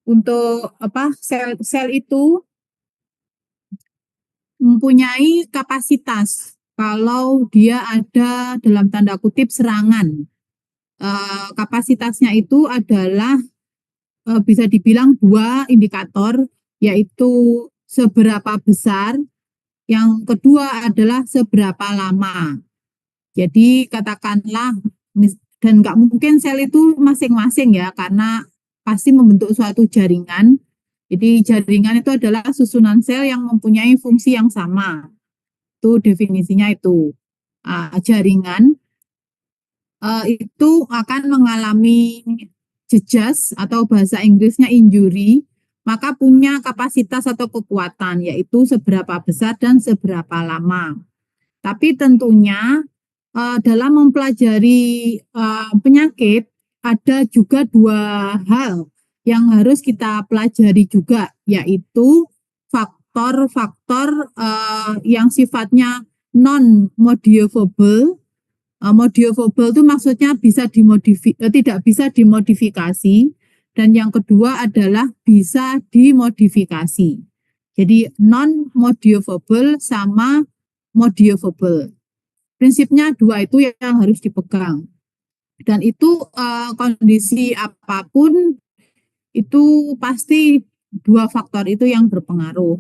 Untuk sel itu mempunyai kapasitas kalau dia ada dalam tanda kutip serangan. Kapasitasnya itu adalah bisa dibilang dua indikator, yaitu seberapa besar, yang kedua adalah seberapa lama. Jadi katakanlah, dan nggak mungkin sel itu masing-masing ya, karena pasti membentuk suatu jaringan. Jadi jaringan itu adalah susunan sel yang mempunyai fungsi yang sama. Itu definisinya itu. Jaringan itu akan mengalami jejas atau bahasa Inggrisnya injury, maka punya kapasitas atau kekuatan, yaitu seberapa besar dan seberapa lama. Tapi tentunya dalam mempelajari penyakit ada juga dua hal yang harus kita pelajari juga, yaitu faktor-faktor yang sifatnya non-modifiable. Modifiable itu maksudnya tidak bisa dimodifikasi, dan yang kedua adalah bisa dimodifikasi. Jadi non-modifiable sama modifiable. Prinsipnya dua itu yang harus dipegang. Dan itu kondisi apapun itu pasti dua faktor itu yang berpengaruh.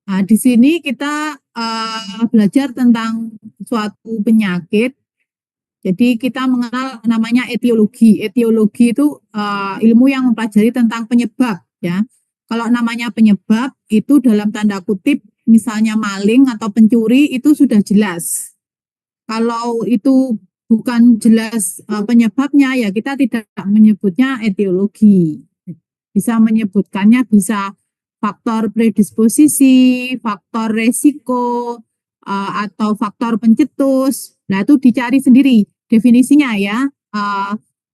Nah, di sini kita belajar tentang suatu penyakit. Jadi kita mengenal namanya etiologi. Etiologi itu ilmu yang mempelajari tentang penyebab, ya. Kalau namanya penyebab itu dalam tanda kutip, misalnya maling atau pencuri, itu sudah jelas. Kalau itu bukan jelas penyebabnya, ya kita tidak menyebutnya etiologi. Bisa menyebutkannya bisa faktor predisposisi, faktor resiko, atau faktor pencetus. Nah, itu dicari sendiri definisinya ya.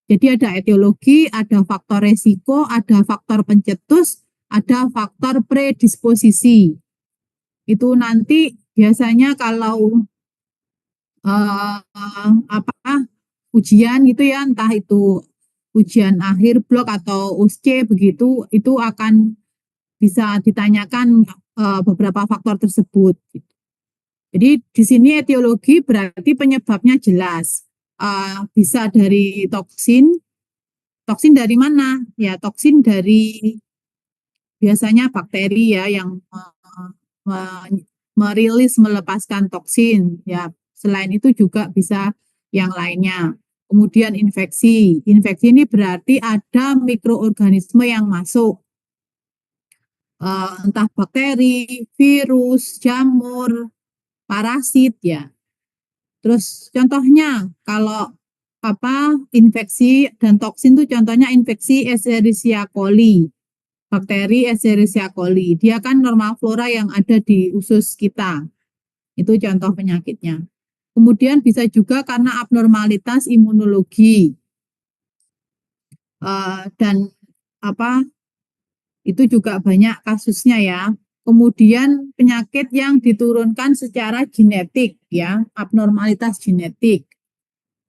Jadi ada etiologi, ada faktor resiko, ada faktor pencetus, ada faktor predisposisi. Itu nanti biasanya kalau ujian gitu ya, entah itu ujian akhir blok atau USC begitu, itu akan bisa ditanyakan beberapa faktor tersebut. Jadi di sini etiologi berarti penyebabnya jelas. Bisa dari toksin. Toksin dari mana? Ya, toksin dari biasanya bakteri ya yang merilis, melepaskan toksin. Ya, selain itu juga bisa yang lainnya. Kemudian infeksi. Infeksi ini berarti ada mikroorganisme yang masuk. Entah bakteri, virus, jamur, parasit ya. Terus contohnya kalau infeksi dan toksin itu contohnya infeksi Escherichia coli. Bakteri Escherichia coli. Dia kan normal flora yang ada di usus kita. Itu contoh penyakitnya. Kemudian bisa juga karena abnormalitas imunologi. Dan itu juga banyak kasusnya ya. Kemudian penyakit yang diturunkan secara genetik ya, abnormalitas genetik.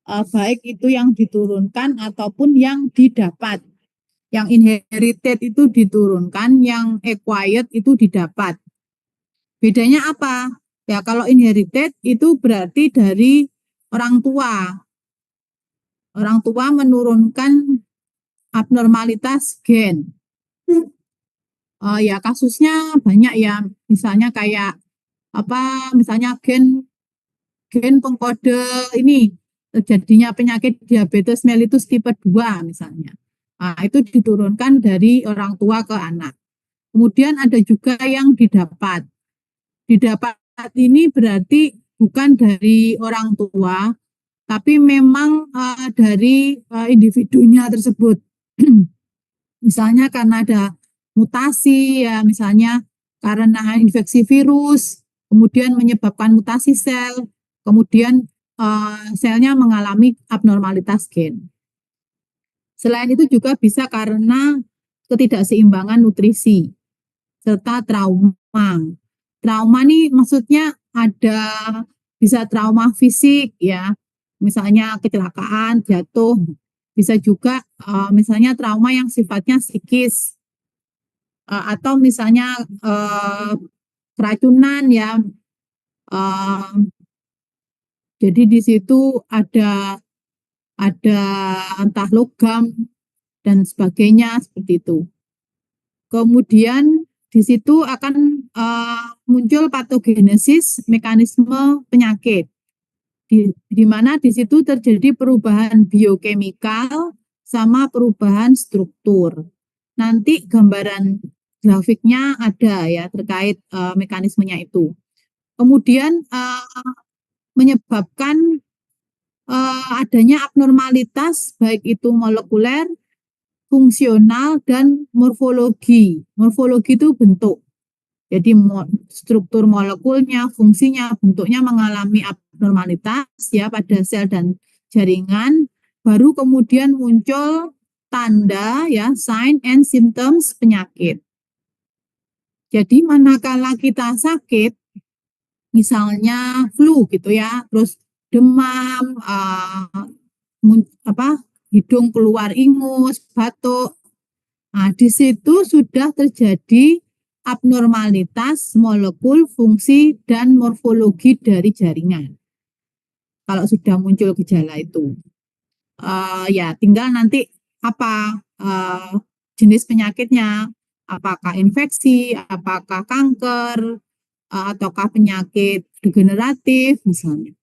Baik itu yang diturunkan ataupun yang didapat. Yang inherited itu diturunkan, yang acquired itu didapat. Bedanya apa? Ya, kalau inherited itu berarti dari orang tua. Orang tua menurunkan abnormalitas gen. Ya kasusnya banyak ya, misalnya kayak misalnya gen pengkode ini terjadinya penyakit diabetes mellitus tipe 2 misalnya. Itu diturunkan dari orang tua ke anak. Kemudian ada juga yang didapat. Didapat ini berarti bukan dari orang tua, tapi memang dari individunya tersebut. Misalnya karena ada mutasi ya, misalnya karena infeksi virus, kemudian menyebabkan mutasi sel, kemudian selnya mengalami abnormalitas gen. Selain itu juga bisa karena ketidakseimbangan nutrisi serta trauma. Trauma nih maksudnya ada bisa trauma fisik ya, misalnya kecelakaan, jatuh, bisa juga misalnya trauma yang sifatnya psikis, atau misalnya keracunan ya. Jadi di situ ada entah logam dan sebagainya seperti itu. Kemudian di situ akan muncul patogenesis mekanisme penyakit, di mana di situ terjadi perubahan biokemikal sama perubahan struktur. Nanti gambaran grafiknya ada ya terkait mekanismenya itu. Kemudian menyebabkan adanya abnormalitas baik itu molekuler, fungsional, dan morfologi. Morfologi itu bentuk. Jadi struktur molekulnya, fungsinya, bentuknya mengalami abnormalitas ya pada sel dan jaringan. Baru kemudian muncul tanda ya, sign and symptoms penyakit. Jadi manakala kita sakit, misalnya flu gitu ya, terus demam, hidung keluar ingus, batuk. Nah, di situ sudah terjadi abnormalitas molekul, fungsi, dan morfologi dari jaringan. Kalau sudah muncul gejala itu, ya tinggal nanti apa jenis penyakitnya, apakah infeksi, apakah kanker, ataukah penyakit degeneratif misalnya.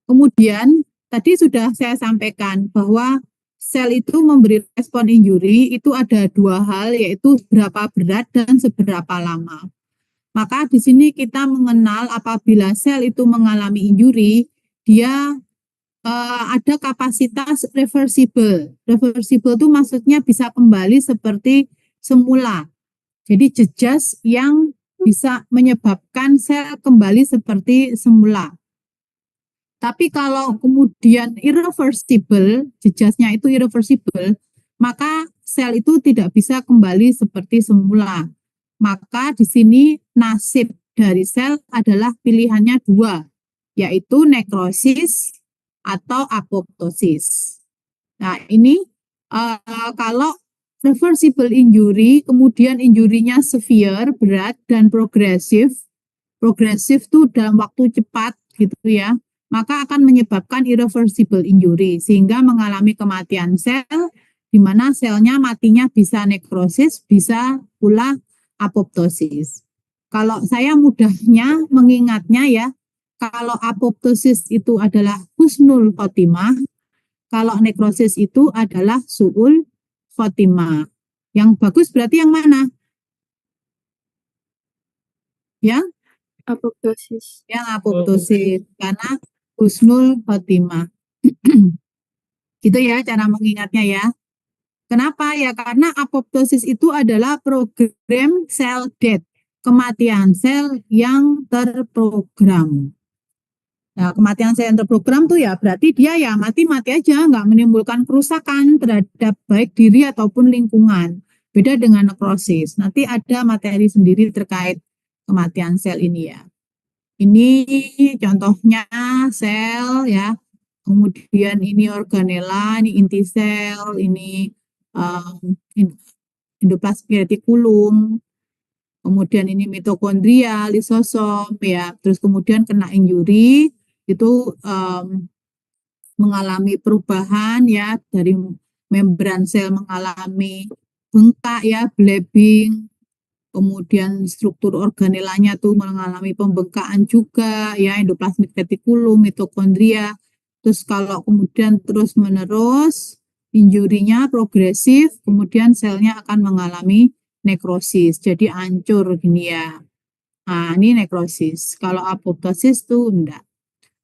Kemudian tadi sudah saya sampaikan bahwa sel itu memberi respon injury itu ada dua hal, yaitu seberapa berat dan seberapa lama. Maka di sini kita mengenal apabila sel itu mengalami injury, dia ada kapasitas reversible. Reversible itu maksudnya bisa kembali seperti semula. Jadi jejas yang bisa menyebabkan sel kembali seperti semula. Tapi kalau kemudian irreversible, jejasnya itu irreversible, maka sel itu tidak bisa kembali seperti semula. Maka di sini nasib dari sel adalah pilihannya dua, yaitu nekrosis atau apoptosis. Nah ini kalau reversible injury, kemudian injurinya severe, berat, dan progresif. Progresif itu dalam waktu cepat gitu ya, maka akan menyebabkan irreversible injury sehingga mengalami kematian sel, di mana selnya matinya bisa nekrosis, bisa pula apoptosis. Kalau saya mudahnya mengingatnya ya, kalau apoptosis itu adalah husnul khotimah, kalau nekrosis itu adalah su'ul khotimah. Yang bagus berarti yang mana? Yang apoptosis. Yang apoptosis, karena husnul khotimah. Gitu ya cara mengingatnya ya. Kenapa ya? Karena apoptosis itu adalah program cell death, kematian sel yang terprogram. Nah, kematian sel yang terprogram tuh ya berarti dia ya mati-mati aja, nggak menimbulkan kerusakan terhadap baik diri ataupun lingkungan. Beda dengan nekrosis. Nanti ada materi sendiri terkait kematian sel ini ya. Ini contohnya sel ya. Kemudian ini organela, ini inti sel, ini endoplasmic reticulum. Kemudian ini mitokondria, lisosom ya. Terus kemudian kena injury itu mengalami perubahan ya, dari membran sel mengalami bengkak ya, blebbing. Kemudian struktur organelanya tuh mengalami pembengkakan juga ya, endoplasmic reticulum, mitokondria. Terus kalau kemudian terus-menerus injurinya progresif, kemudian selnya akan mengalami nekrosis. Jadi hancur gini ya. Nah, ini nekrosis. Kalau apoptosis tuh enggak.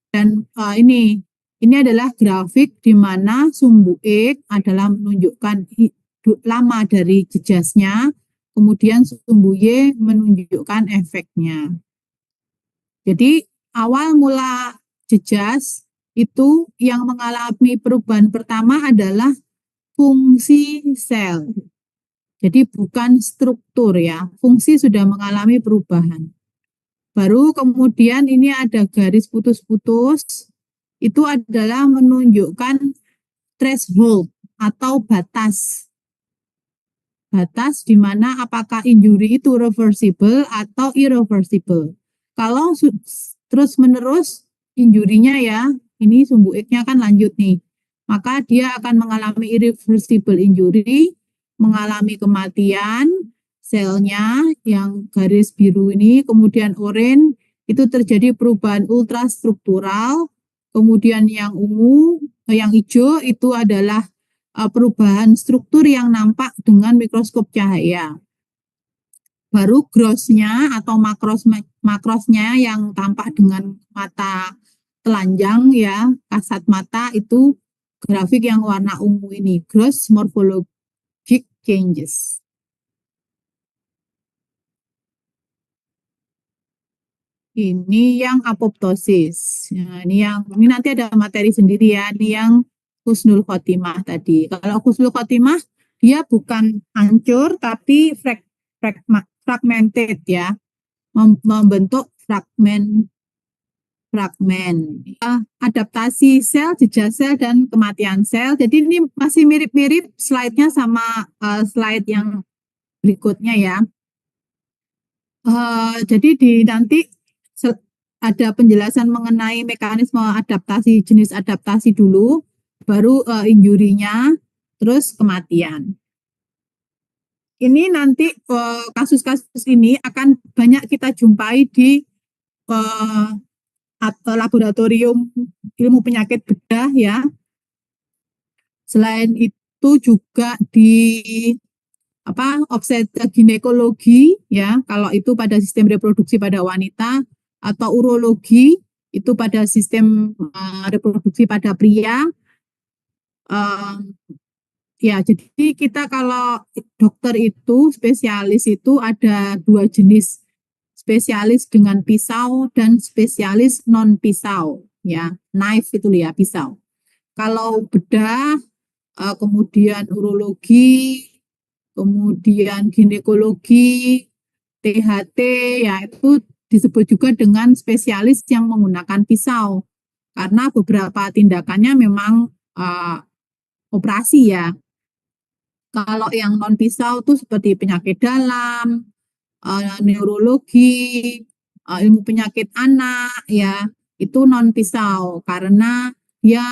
Dan ini adalah grafik di mana sumbu X adalah menunjukkan lama dari jejasnya, kemudian sumbu Y menunjukkan efeknya. Jadi awal mula jejas itu yang mengalami perubahan pertama adalah fungsi sel. Jadi bukan struktur ya, fungsi sudah mengalami perubahan. Baru kemudian ini ada garis putus-putus, itu adalah menunjukkan threshold atau batas. batas di mana apakah injury itu reversible atau irreversible. Kalau terus-menerus injurinya ya, ini sumbu X-nya kan lanjut nih, maka dia akan mengalami irreversible injury, mengalami kematian, selnya yang garis biru ini, kemudian oranye itu terjadi perubahan ultrastruktural, kemudian yang ungu, yang hijau itu adalah perubahan struktur yang nampak dengan mikroskop cahaya. Baru grossnya atau makrosnya yang tampak dengan mata telanjang ya, kasat mata itu grafik yang warna ungu ini, gross morphologic changes. Ini yang apoptosis. Nah, ini nanti ada materi sendiri ya. Ini yang husnul khotimah tadi. Kalau husnul khotimah dia bukan hancur tapi fragmented ya. Membentuk fragmen. Adaptasi sel, jejak sel dan kematian sel. Jadi ini masih mirip-mirip slide-nya sama slide yang berikutnya ya. Jadi nanti ada penjelasan mengenai mekanisme adaptasi, jenis adaptasi dulu, baru injurinya, terus kematian. Ini nanti kasus-kasus ini akan banyak kita jumpai di laboratorium ilmu penyakit bedah ya. Selain itu juga di ginekologi ya, kalau itu pada sistem reproduksi pada wanita, atau urologi itu pada sistem reproduksi pada pria. Ya, jadi kita kalau dokter itu spesialis itu ada dua jenis, spesialis dengan pisau dan spesialis non pisau ya, knife itu ya, pisau. Kalau bedah, kemudian urologi, kemudian ginekologi, THT, ya itu disebut juga dengan spesialis yang menggunakan pisau. Karena beberapa tindakannya memang operasi ya. Kalau yang non pisau itu seperti penyakit dalam, neurologi, ilmu penyakit anak, ya itu non pisau karena dia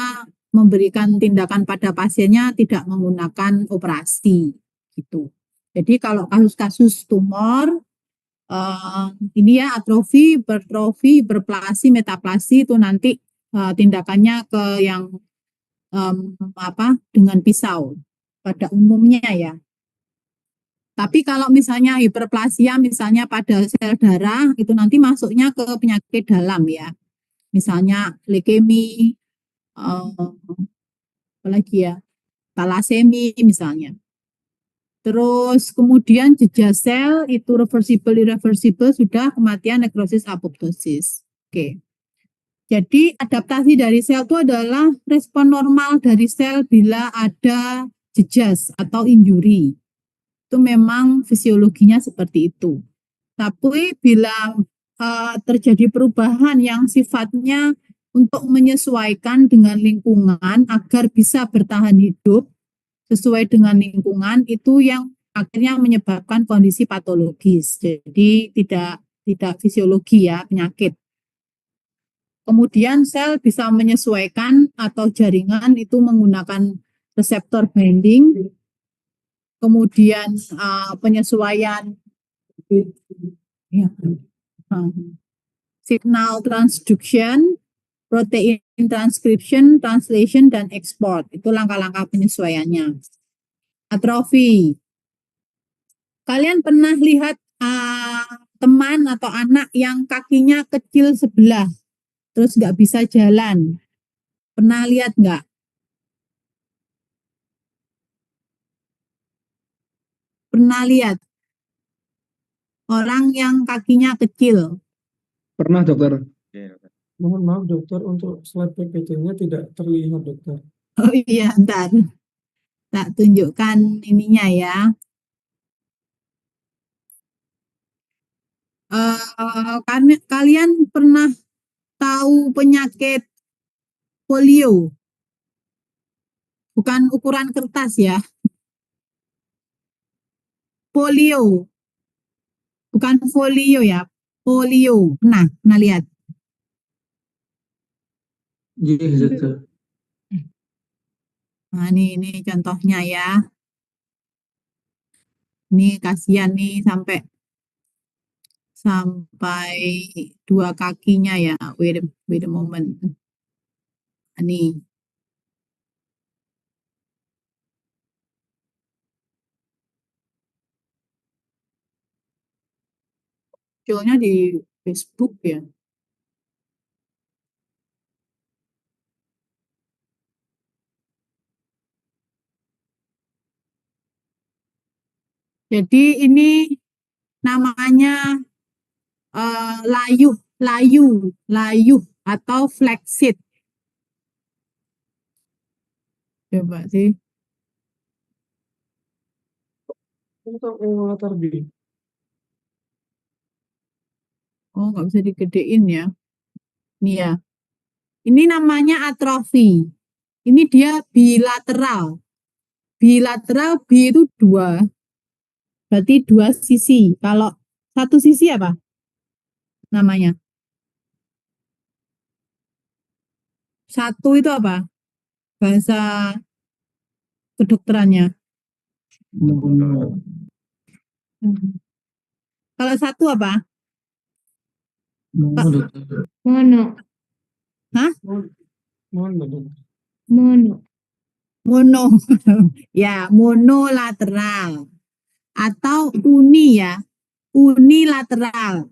memberikan tindakan pada pasiennya tidak menggunakan operasi gitu. Jadi kalau kasus-kasus tumor ini ya atrofi, hipertrofi, hiperplasi, metaplasi itu nanti tindakannya ke yang dengan pisau pada umumnya ya. Tapi kalau misalnya hiperplasia misalnya pada sel darah itu nanti masuknya ke penyakit dalam ya. Misalnya leukemi, apalagi ya, talasemi misalnya. Terus kemudian jejak sel itu reversible, irreversible sudah kematian, nekrosis, apoptosis. Oke. Jadi adaptasi dari sel itu adalah respon normal dari sel bila ada jejas atau injury. Itu memang fisiologinya seperti itu. Tapi bila terjadi perubahan yang sifatnya untuk menyesuaikan dengan lingkungan agar bisa bertahan hidup sesuai dengan lingkungan, itu yang akhirnya menyebabkan kondisi patologis. Jadi tidak fisiologi ya, penyakit. Kemudian sel bisa menyesuaikan atau jaringan itu menggunakan reseptor binding, kemudian penyesuaian ya, signal transduction, protein transcription, translation, dan ekspor. Itu langkah-langkah penyesuaiannya. Atrofi. Kalian pernah lihat teman atau anak yang kakinya kecil sebelah, terus nggak bisa jalan? Pernah lihat nggak? Pernah lihat orang yang kakinya kecil? Pernah, dokter. Mohon maaf dokter, untuk slide PPT-nya tidak terlihat dokter. Oh iya, ntar tak tunjukkan ininya ya. Kalian pernah tahu penyakit polio? Bukan ukuran kertas ya. polio. Bukan folio ya, polio. Nah lihat. Iya, dokter. Nah, ini contohnya ya. Ini kasihan nih sampai dua kakinya ya. Wait a moment. Ini munculnya di Facebook ya. Jadi ini namanya layuh atau flaxseed. Coba sih. Untuk latar B. Oh, nggak bisa digedein ya. Ini ya. Ini namanya atrofi. Ini dia bilateral. Bilateral, B itu dua. Berarti dua sisi. Kalau satu sisi apa namanya? Satu itu apa? Bahasa kedokterannya. Mono. Kalau satu apa? Mono, Pak, dokter. Mono. hah? Mono, dokter. Mono. Mono. Ya, monolateral. Atau uni ya. Unilateral.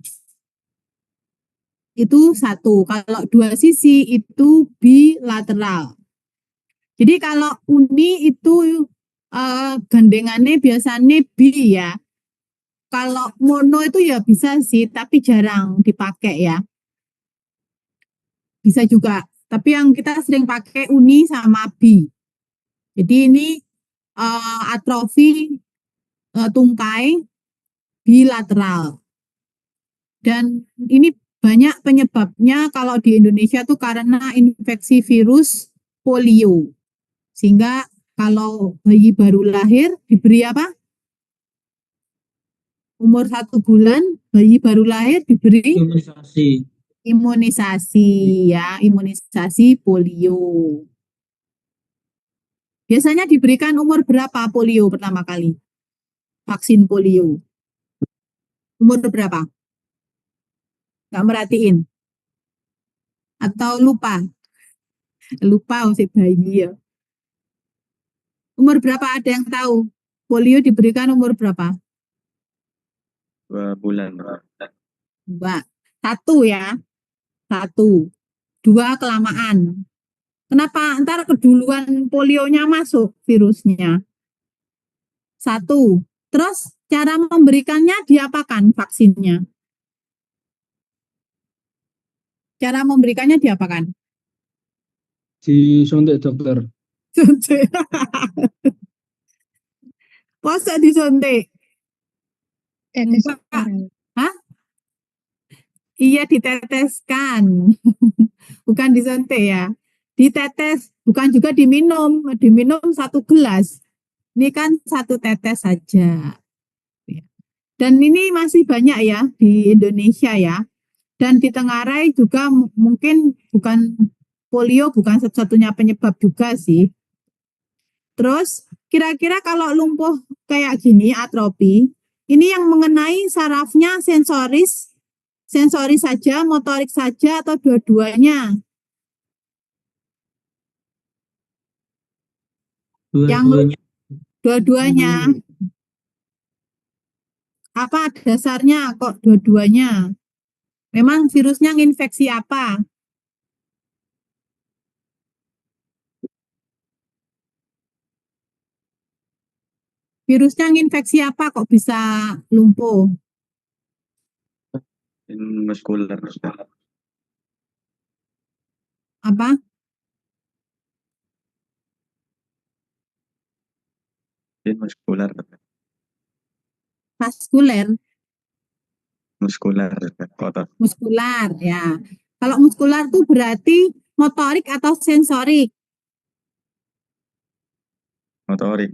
Itu satu. Kalau dua sisi itu bilateral. Jadi kalau uni itu gandengannya biasanya bi ya. Kalau mono itu ya bisa sih, tapi jarang dipakai ya. Bisa juga. Tapi yang kita sering pakai uni sama bi. Jadi ini atrofi tungkai bilateral. Dan ini banyak penyebabnya kalau di Indonesia tuh karena infeksi virus polio. Sehingga kalau bayi baru lahir diberi apa? Umur 1 bulan, bayi baru lahir diberi Imunisasi. imunisasi ya, imunisasi polio. Biasanya diberikan umur berapa polio pertama kali? Vaksin polio. Umur berapa? Nggak merhatiin? Atau lupa? Lupa masih bayi ya. Umur berapa ada yang tahu? Polio diberikan umur berapa? 2 bulan. Mbak. Satu ya. Satu. Dua kelamaan. Kenapa ntar keduluan polionya masuk virusnya? Satu. Terus cara memberikannya diapakan vaksinnya? Cara memberikannya diapakan? Disuntik, dokter. Masa disuntik? Tetes Mbak, orang. hah? Iya diteteskan. Bukan disuntik ya. Ditetes, bukan juga diminum. Diminum 1 gelas. Ini kan 1 tetes saja. Dan ini masih banyak ya di Indonesia ya. Dan di Tenggarai juga mungkin polio bukan satu-satunya penyebab juga sih. Terus kira-kira kalau lumpuh kayak gini atrofi, ini yang mengenai sarafnya sensoris saja, motorik saja atau dua-duanya? Yang dua-duanya. Apa dasarnya kok dua-duanya? Memang virusnya nginfeksi apa? Virusnya nginfeksi apa kok bisa lumpuh? Muskular. Apa? Muskular. Vaskuler, Muskular. Otot. muskular ya. Kalau muskular tuh berarti motorik atau sensorik? Motorik.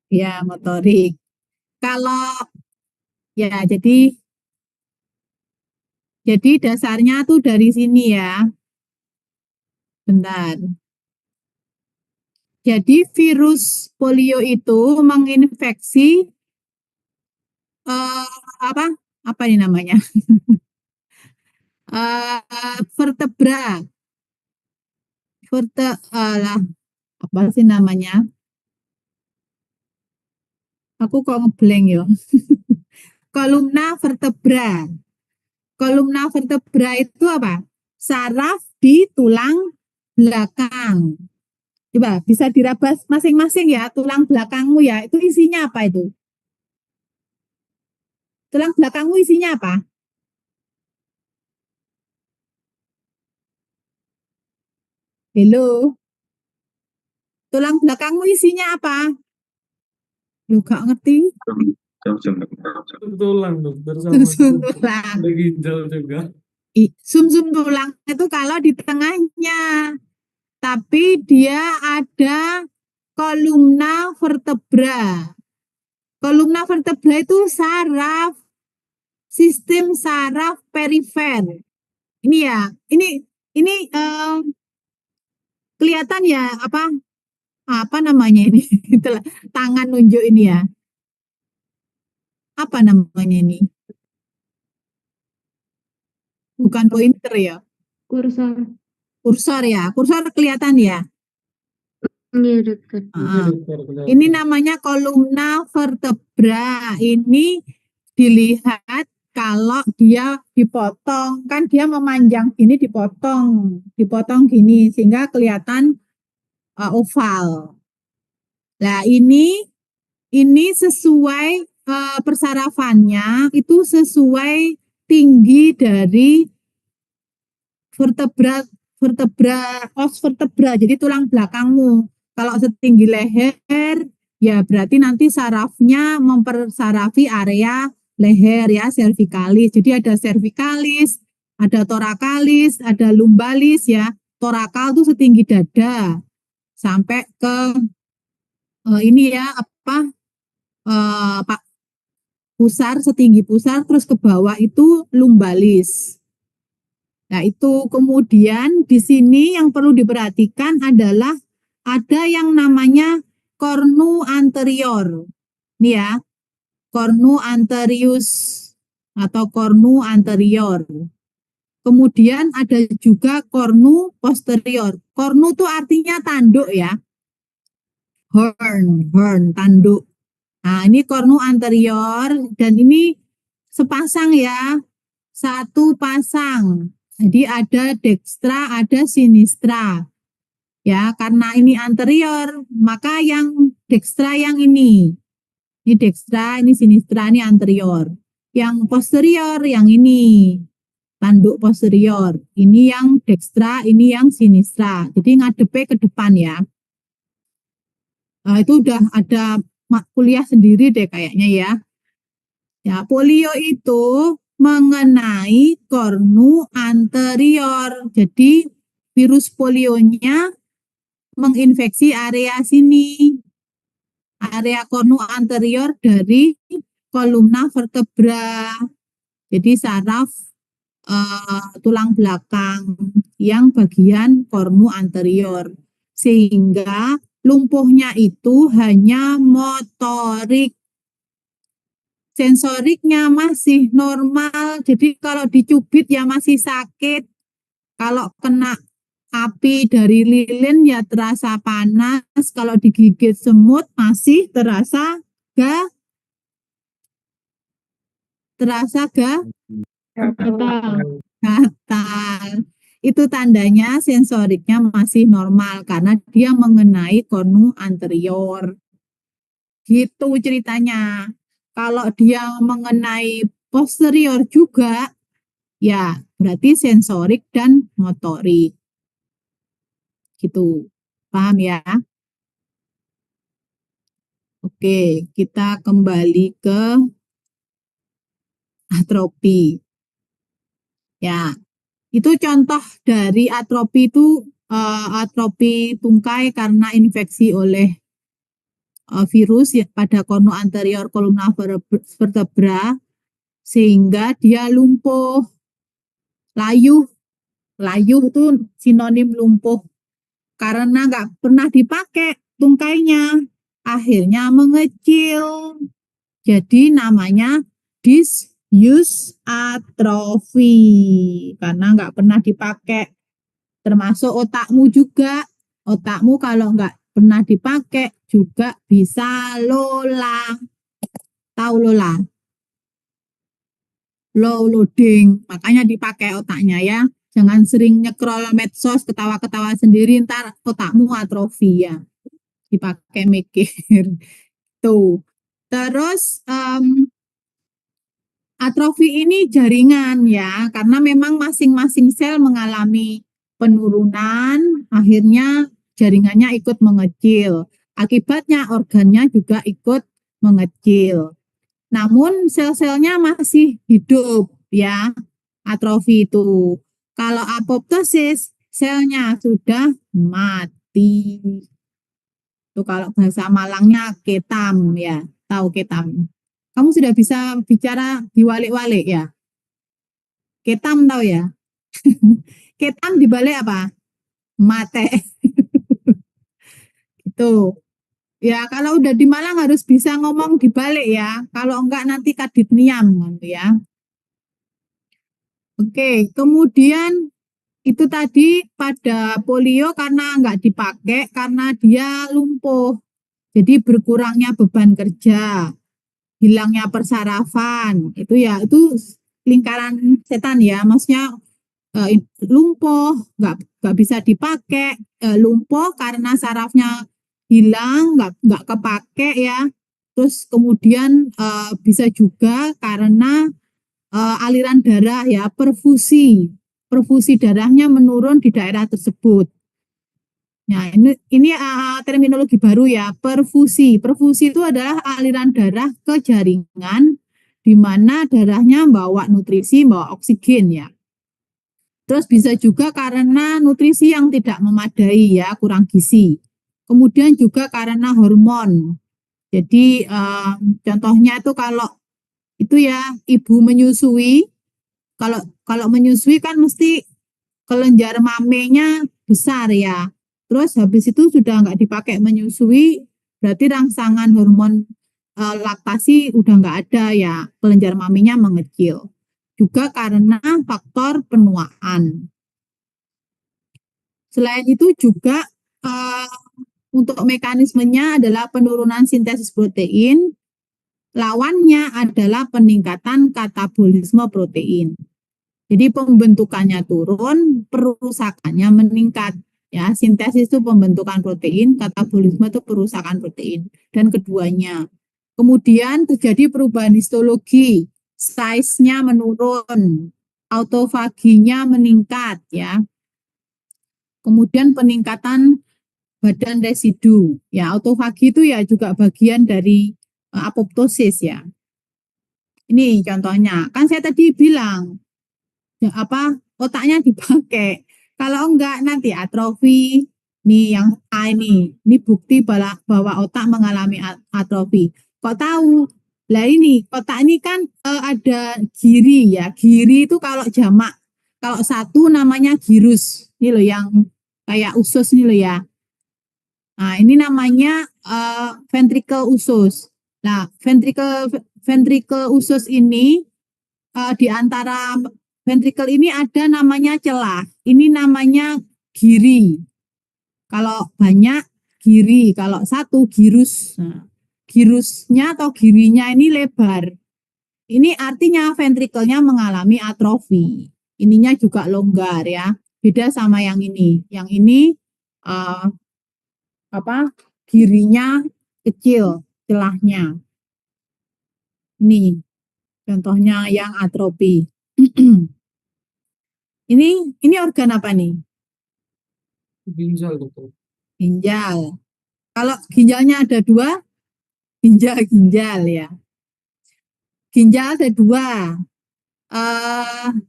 Ya, motorik. kalau ya jadi dasarnya tuh dari sini ya. Bentar. Jadi virus polio itu menginfeksi apa apa ini namanya vertebra lah apa sih namanya? Aku kok ngeblank ya. Kolumna vertebra. Kolumna vertebra itu apa? Saraf di tulang belakang. Coba bisa diraba masing-masing ya, tulang belakangmu ya. Itu isinya apa itu? Tulang belakangmu isinya apa? Hello. Tulang belakangmu isinya apa? Lu gak ngerti? Jam-jam. Tulang dokter sama Sum tulang. ada ginjal juga. Sum-sum tulang itu kalau di tengahnya. Tapi dia ada kolumna vertebra. Kolumna vertebra itu saraf, sistem saraf perifer. Ini ya, ini kelihatan ya apa namanya ini? Tangan nunjuk ini ya. Apa namanya ini? Bukan pointer ya. Kursor. Kursor ya. Kursor kelihatan ya. Iya, dokter. Iya dokter kelihatan. Ini namanya kolumna vertebra. Ini dilihat kalau dia dipotong, kan dia memanjang gini dipotong gini sehingga kelihatan oval. Nah, ini sesuai persarafannya itu sesuai tinggi dari vertebra os vertebra. Jadi tulang belakangmu. Kalau setinggi leher, ya berarti nanti sarafnya mempersarafi area leher ya, cervicalis. Jadi ada cervicalis, ada thoracalis, ada lumbalis ya. Thoracal itu setinggi dada sampai ke ini ya Pak pusar, setinggi pusar, terus ke bawah itu lumbalis. Nah, itu kemudian di sini yang perlu diperhatikan adalah ada yang namanya cornu anterior. Ini ya, cornu anterius atau cornu anterior. Kemudian ada juga cornu posterior. Cornu itu artinya tanduk ya. Horn, tanduk. Nah, ini cornu anterior dan ini sepasang ya. Satu pasang. Jadi ada dextra, ada sinistra. Ya, karena ini anterior, maka yang dextra yang ini. Ini dextra, ini sinistra, ini anterior. Yang posterior yang ini. Tanduk posterior. Ini yang dextra, ini yang sinistra. Jadi ngadepnya ke depan ya. Nah, itu udah ada kuliah sendiri deh kayaknya ya. Ya, polio itu mengenai kornu anterior. Jadi virus polionya menginfeksi area sini. Area kornu anterior dari kolumna vertebra. Jadi saraf tulang belakang yang bagian kornu anterior. Sehingga lumpuhnya itu hanya motorik. Sensoriknya masih normal, jadi kalau dicubit ya masih sakit. Kalau kena api dari lilin ya terasa panas, kalau digigit semut masih terasa ga? Terasa ga? Gatal. Itu tandanya sensoriknya masih normal karena dia mengenai kornu anterior. Gitu ceritanya. Kalau dia mengenai posterior juga, ya berarti sensorik dan motorik. Gitu. Paham ya? Oke, kita kembali ke atropi. Ya, itu contoh dari atropi itu atropi tungkai karena infeksi oleh virus ya pada kornu anterior kolumna vertebra sehingga dia lumpuh. Layuh itu sinonim lumpuh karena nggak pernah dipakai tungkainya, akhirnya mengecil. Jadi namanya disuse atrophy karena nggak pernah dipakai. Termasuk otakmu juga. Otakmu kalau nggak pernah dipakai juga bisa lolang. Tahu lolang? Low loading, makanya dipakai otaknya ya. Jangan sering nyekrol medsos, ketawa-ketawa sendiri, ntar otakmu atrofi ya. Dipakai mikir. Tuh. Terus atrofi ini jaringan ya, karena memang masing-masing sel mengalami penurunan, akhirnya jaringannya ikut mengecil. Akibatnya organnya juga ikut mengecil. Namun sel-selnya masih hidup ya, atrofi itu. Kalau apoptosis, selnya sudah mati. Itu kalau bahasa Malangnya ketam ya, tahu ketam. Kamu sudah bisa bicara diwalik-walik ya. Ketam tahu ya? Ketam dibalik apa? Mate. Itu. Ya, kalau udah di Malang harus bisa ngomong dibalik ya. Kalau enggak nanti kadit niam gitu ya. Oke, kemudian itu tadi pada polio karena nggak dipakai karena dia lumpuh. Jadi berkurangnya beban kerja, hilangnya persarafan. Itu ya, itu lingkaran setan ya. Maksudnya lumpuh, nggak bisa dipakai, lumpuh karena sarafnya hilang, nggak kepake ya. Terus kemudian bisa juga karena aliran darah ya, perfusi darahnya menurun di daerah tersebut. Nah, ini terminologi baru ya, perfusi. Perfusi itu adalah aliran darah ke jaringan di mana darahnya bawa nutrisi, bawa oksigen ya. Terus bisa juga karena nutrisi yang tidak memadai ya, kurang gizi. Kemudian juga karena hormon. Jadi contohnya itu kalau itu ya ibu menyusui, kalau menyusui kan mesti kelenjar mamenya besar ya. Terus habis itu sudah nggak dipakai menyusui, berarti rangsangan hormon laktasi udah nggak ada ya, kelenjar maminya mengecil. Juga karena faktor penuaan. Selain itu juga untuk mekanismenya adalah penurunan sintesis protein, lawannya adalah peningkatan katabolisme protein. Jadi pembentukannya turun, perusakannya meningkat. Ya, sintesis itu pembentukan protein, katabolisme itu perusakan protein dan keduanya. Kemudian terjadi perubahan histologi, size-nya menurun, autofaginya meningkat ya. Kemudian peningkatan badan residu. Ya, autofagi itu ya juga bagian dari apoptosis ya. Ini contohnya. Kan saya tadi bilang ya, otaknya dipakai. Kalau enggak nanti atrofi. Nih yang A ini bukti bahwa otak mengalami atrofi. Kok tahu? Lah ini otak ini kan ada giri ya. Giri itu kalau jamak, kalau satu namanya girus. Ini loh yang kayak usus ini loh ya. Nah, ini namanya ventricle usus. Nah, ventricle usus ini di antara ventricle ini ada namanya celah. Ini namanya giri. Kalau banyak giri, kalau satu girus. Nah, girusnya atau girinya ini lebar. Ini artinya ventrikelnya mengalami atrofi. Ininya juga longgar ya. Beda sama yang ini. Yang ini girinya kecil, celahnya. Ini contohnya yang atrofi. Ini organ apa nih? Ginjal dokter. Ginjal. Kalau ginjalnya ada dua, ginjal ya. Ginjal ada dua.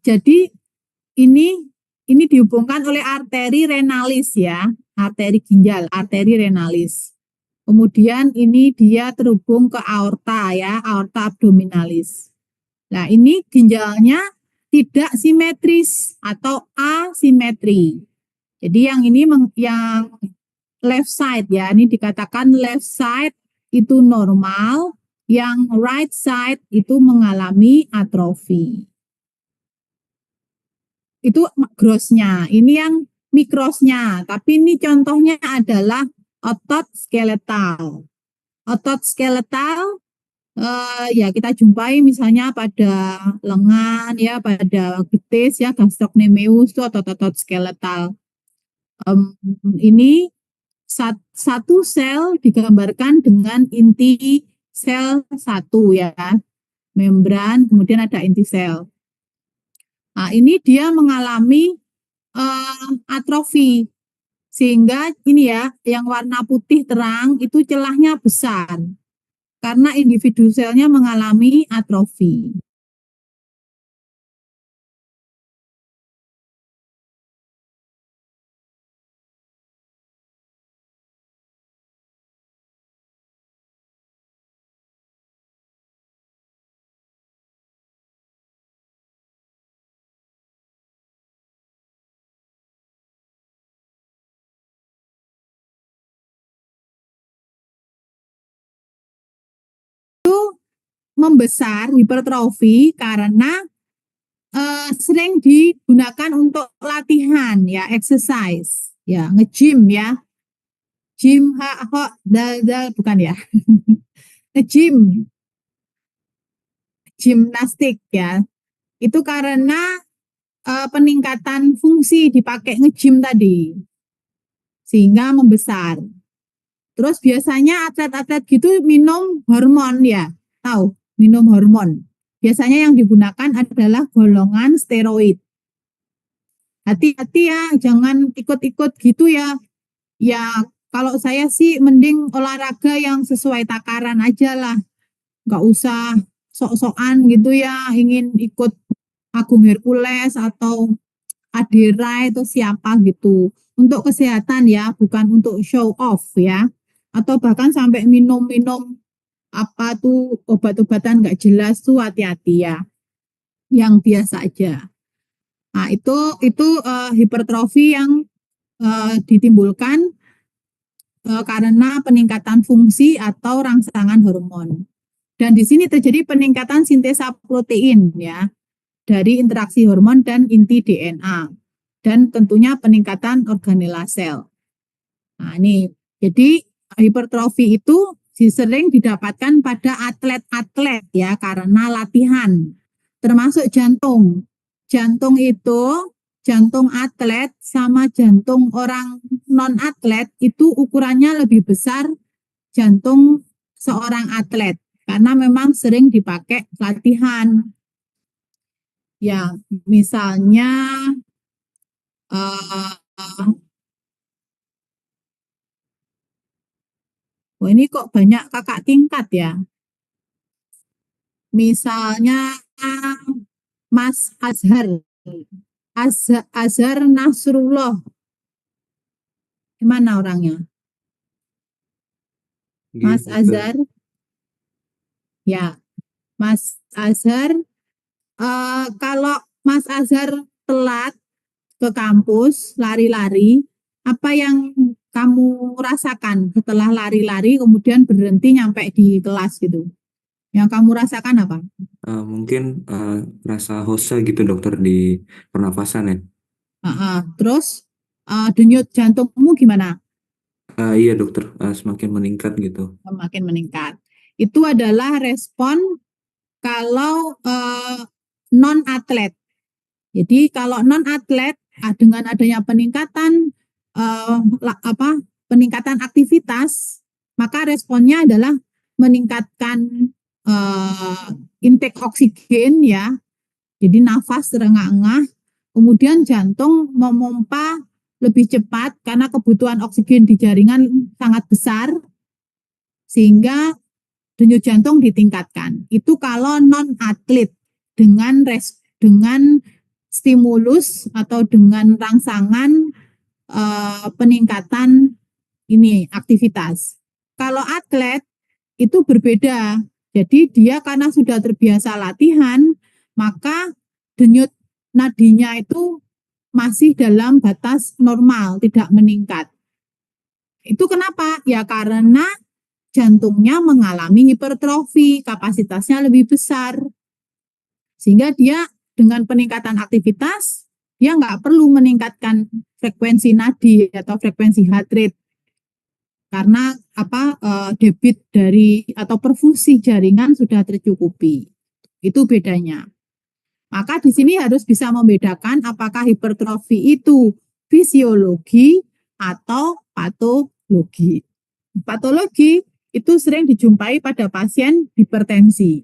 Jadi ini dihubungkan oleh arteri renalis ya, arteri ginjal, arteri renalis. Kemudian ini dia terhubung ke aorta ya, aorta abdominalis. Nah, ini ginjalnya tidak simetris atau asimetri. Jadi yang ini yang left side ya, ini dikatakan left side itu normal, yang right side itu mengalami atrofi. Itu grossnya, ini yang mikrosnya, tapi ini contohnya adalah otot skeletal. Otot skeletal ya kita jumpai misalnya pada lengan ya, pada betis ya, gastrocnemius itu otot-otot skeletal. Ini satu sel digambarkan dengan inti sel satu ya, membran, kemudian ada inti sel. Nah, ini dia mengalami atrofi. Sehingga ini ya, yang warna putih terang itu celahnya besar. Karena individu selnya mengalami atrofi. Membesar hipertrofi karena sering digunakan untuk latihan ya, exercise ya, nge-gym ya, gym bukan ya, nge-gym, gimnastik ya, itu karena peningkatan fungsi dipakai nge-gym tadi sehingga membesar. Terus biasanya atlet-atlet gitu minum hormon ya, tahu? Minum hormon. Biasanya yang digunakan adalah golongan steroid. Hati-hati ya, jangan ikut-ikut gitu ya. Ya, kalau saya sih mending olahraga yang sesuai takaran aja lah. Nggak usah sok-sokan gitu ya, ingin ikut Agung Hercules atau Adera itu siapa gitu. Untuk kesehatan ya, bukan untuk show off ya. Atau bahkan sampai minum-minum apa tuh obat-obatan nggak jelas tuh, hati-hati ya, yang biasa aja. Nah itu hipertrofi yang ditimbulkan karena peningkatan fungsi atau rangsangan hormon. Dan di sini terjadi peningkatan sintesa protein ya dari interaksi hormon dan inti DNA, dan tentunya peningkatan organela sel. Nah ini jadi hipertrofi itu sering didapatkan pada atlet-atlet ya karena latihan, termasuk jantung. Jantung itu, jantung atlet sama jantung orang non-atlet itu ukurannya lebih besar jantung seorang atlet karena memang sering dipakai latihan. Ya, misalnya ini kok banyak kakak tingkat ya. Misalnya Mas Azhar, Azhar Nasrullah. Gimana orangnya? Mas Azhar. Ya, Mas Azhar. Kalau Mas Azhar telat ke kampus, lari-lari, apa yang kamu rasakan setelah lari-lari kemudian berhenti nyampe di kelas gitu? Yang kamu rasakan apa? Mungkin rasa hose gitu dokter di pernafasan ya. Terus denyut jantungmu gimana? Iya dokter, semakin meningkat gitu. Semakin meningkat. Itu adalah respon kalau non-atlet. Jadi kalau non-atlet dengan adanya peningkatan peningkatan aktivitas, maka responnya adalah meningkatkan intake oksigen ya. Jadi nafas terengah-engah, kemudian jantung memompa lebih cepat karena kebutuhan oksigen di jaringan sangat besar sehingga denyut jantung ditingkatkan. Itu kalau non-atlet dengan stimulus atau dengan rangsangan peningkatan ini aktivitas. kalau atlet itu berbeda. Jadi dia karena sudah terbiasa latihan, maka denyut nadinya itu masih dalam batas normal, tidak meningkat. Itu kenapa? Ya karena jantungnya mengalami hipertrofi, kapasitasnya lebih besar. Sehingga dia dengan peningkatan aktivitas, dia nggak perlu meningkatkan frekuensi nadi atau frekuensi heart rate. Karena debit dari atau perfusi jaringan sudah tercukupi. Itu bedanya. Maka di sini harus bisa membedakan apakah hipertrofi itu fisiologi atau patologi. Patologi itu sering dijumpai pada pasien hipertensi.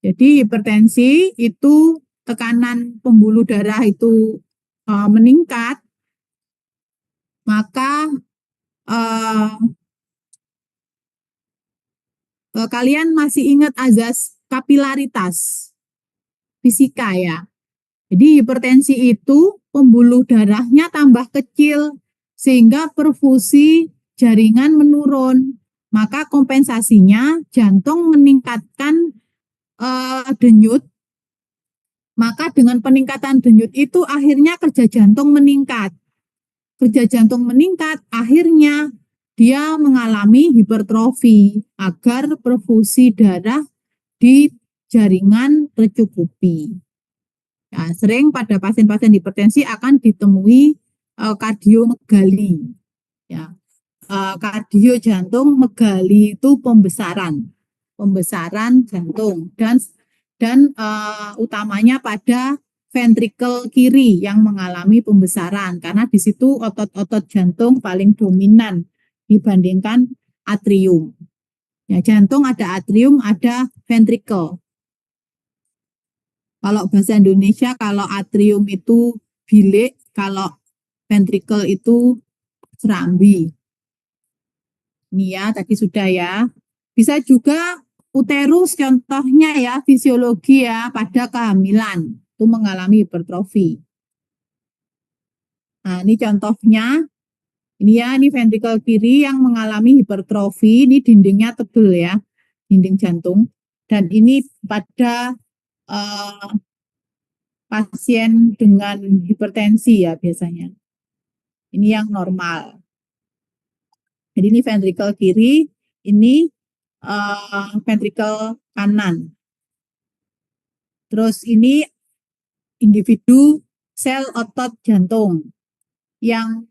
Jadi hipertensi itu tekanan pembuluh darah itu meningkat, maka kalian masih ingat azas kapilaritas fisika ya. Jadi hipertensi itu pembuluh darahnya tambah kecil sehingga perfusi jaringan menurun. Maka kompensasinya jantung meningkatkan denyut. Maka dengan peningkatan denyut itu akhirnya kerja jantung meningkat. Kerja jantung meningkat akhirnya dia mengalami hipertrofi agar perfusi darah di jaringan tercukupi. Ya, sering pada pasien-pasien hipertensi akan ditemui kardiomegali. Ya, kardio jantung, megali itu pembesaran jantung dan utamanya pada ventrikel kiri yang mengalami pembesaran karena di situ otot-otot jantung paling dominan dibandingkan atrium. Ya, jantung ada atrium, ada ventrikel. Kalau bahasa Indonesia, kalau atrium itu bilik, kalau ventrikel itu serambi. Ini ya, tadi sudah ya. Bisa juga uterus contohnya ya, fisiologi ya, pada kehamilan. Itu mengalami hipertrofi. Nah, ini contohnya. Ini ya, ini ventrikel kiri yang mengalami hipertrofi. Ini dindingnya tebal ya, dinding jantung. Dan ini pada pasien dengan hipertensi ya biasanya. Ini yang normal. Jadi ini ventrikel kiri, ini ventrikel kanan. Terus ini individu sel otot jantung yang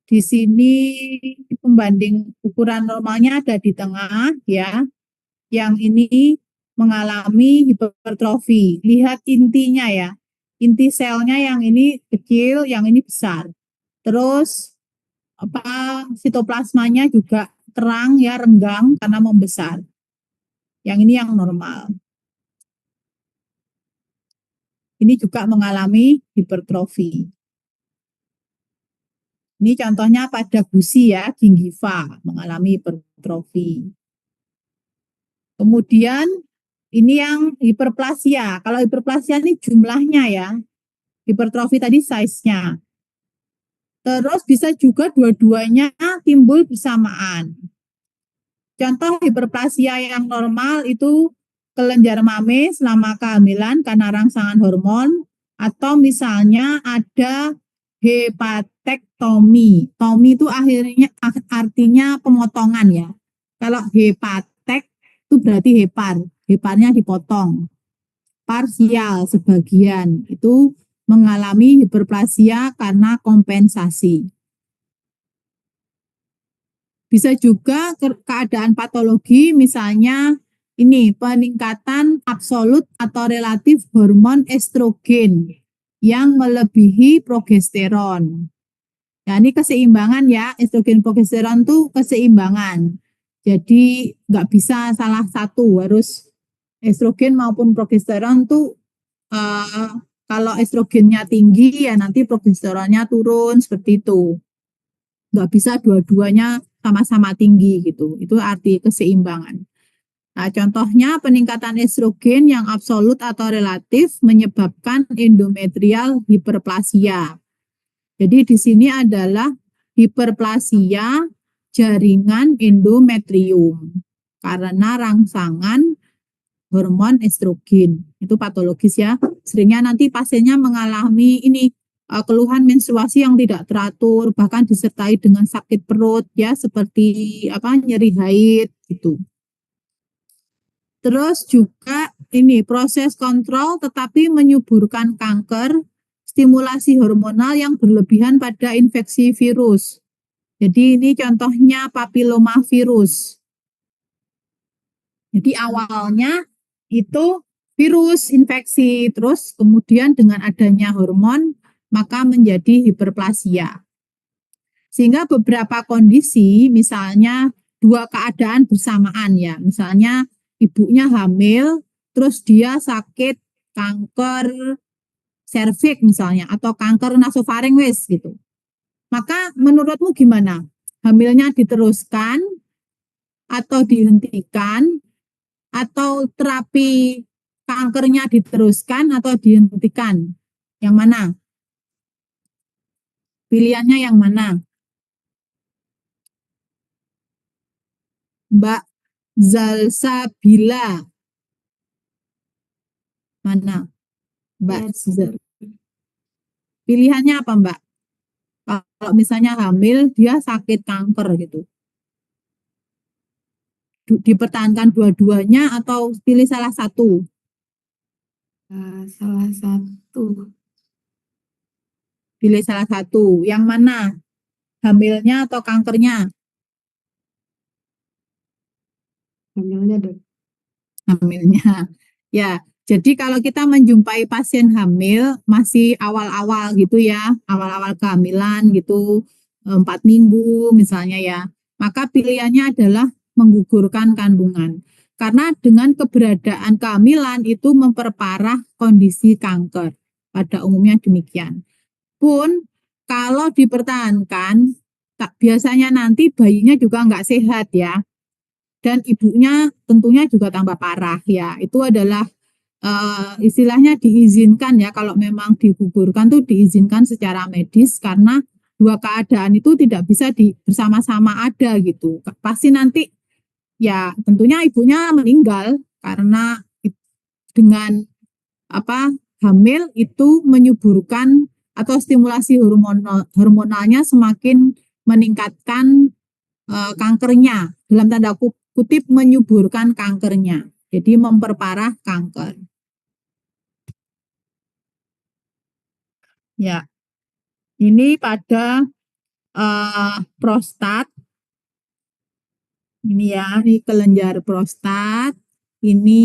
di sini pembanding ukuran normalnya ada di tengah ya. Yang ini mengalami hipertrofi. Lihat intinya ya. Inti selnya yang ini kecil, yang ini besar. Terus sitoplasmanya juga terang ya, renggang karena membesar. Yang ini yang normal. Ini juga mengalami hipertrofi. Ini contohnya pada gusi ya, gingiva mengalami hipertrofi. Kemudian ini yang hiperplasia. Kalau hiperplasia ini jumlahnya ya. Hipertrofi tadi size-nya. Terus bisa juga dua-duanya timbul bersamaan. Contoh hiperplasia yang normal itu kelenjar mame selama kehamilan karena rangsangan hormon, atau misalnya ada hepatektomi. Tomi itu artinya pemotongan ya. Kalau hepatek itu berarti heparnya dipotong. Parsial sebagian itu mengalami hiperplasia karena kompensasi. Bisa juga keadaan patologi, misalnya ini peningkatan absolut atau relatif hormon estrogen yang melebihi progesteron. Nah, ini keseimbangan ya, estrogen progesteron itu keseimbangan. Jadi nggak bisa salah satu, harus estrogen maupun progesteron tuh kalau estrogennya tinggi ya nanti progesteronnya turun seperti itu. Nggak bisa dua-duanya sama-sama tinggi gitu. Itu arti keseimbangan. Nah, contohnya peningkatan estrogen yang absolut atau relatif menyebabkan endometrial hiperplasia. Jadi di sini adalah hiperplasia jaringan endometrium karena rangsangan hormon estrogen. Itu patologis ya. Seringnya nanti pasiennya mengalami ini keluhan menstruasi yang tidak teratur, bahkan disertai dengan sakit perut ya, seperti nyeri haid gitu. Terus juga ini proses kontrol tetapi menyuburkan kanker, stimulasi hormonal yang berlebihan pada infeksi virus. Jadi ini contohnya papilomavirus. Jadi awalnya itu virus infeksi, terus kemudian dengan adanya hormon maka menjadi hiperplasia. Sehingga beberapa kondisi, misalnya dua keadaan bersamaan ya, misalnya ibunya hamil, terus dia sakit kanker serviks misalnya, atau kanker nasofaring gitu. Maka menurutmu gimana? Hamilnya diteruskan atau dihentikan, atau terapi kankernya diteruskan atau dihentikan? Yang mana? Pilihannya yang mana? Mbak Zalsabila. Mana? Mbak Zalsabila. Pilihannya apa, Mbak? Kalau misalnya hamil, dia sakit kanker gitu. Dipertahankan dua-duanya atau pilih salah satu? Salah satu. Pilih salah satu. Yang mana? Hamilnya atau kankernya? Hamilnya dok. Hamilnya. Ya, jadi kalau kita menjumpai pasien hamil masih awal-awal gitu ya, awal-awal kehamilan gitu, 4 minggu misalnya ya, maka pilihannya adalah menggugurkan kandungan. Karena dengan keberadaan kehamilan itu memperparah kondisi kanker. Pada umumnya demikian. Pun kalau dipertahankan, biasanya nanti bayinya juga nggak sehat ya. Dan ibunya tentunya juga tambah parah ya. Itu adalah istilahnya diizinkan ya, kalau memang digugurkan tuh diizinkan secara medis karena dua keadaan itu tidak bisa bersama-sama ada gitu. Pasti nanti ya tentunya ibunya meninggal karena dengan hamil itu menyuburkan atau stimulasi hormonalnya semakin meningkatkan kankernya, dalam tanda kutip menyuburkan kankernya. Jadi memperparah kanker. Ya, ini pada prostat. Ini ya, ini kelenjar prostat. Ini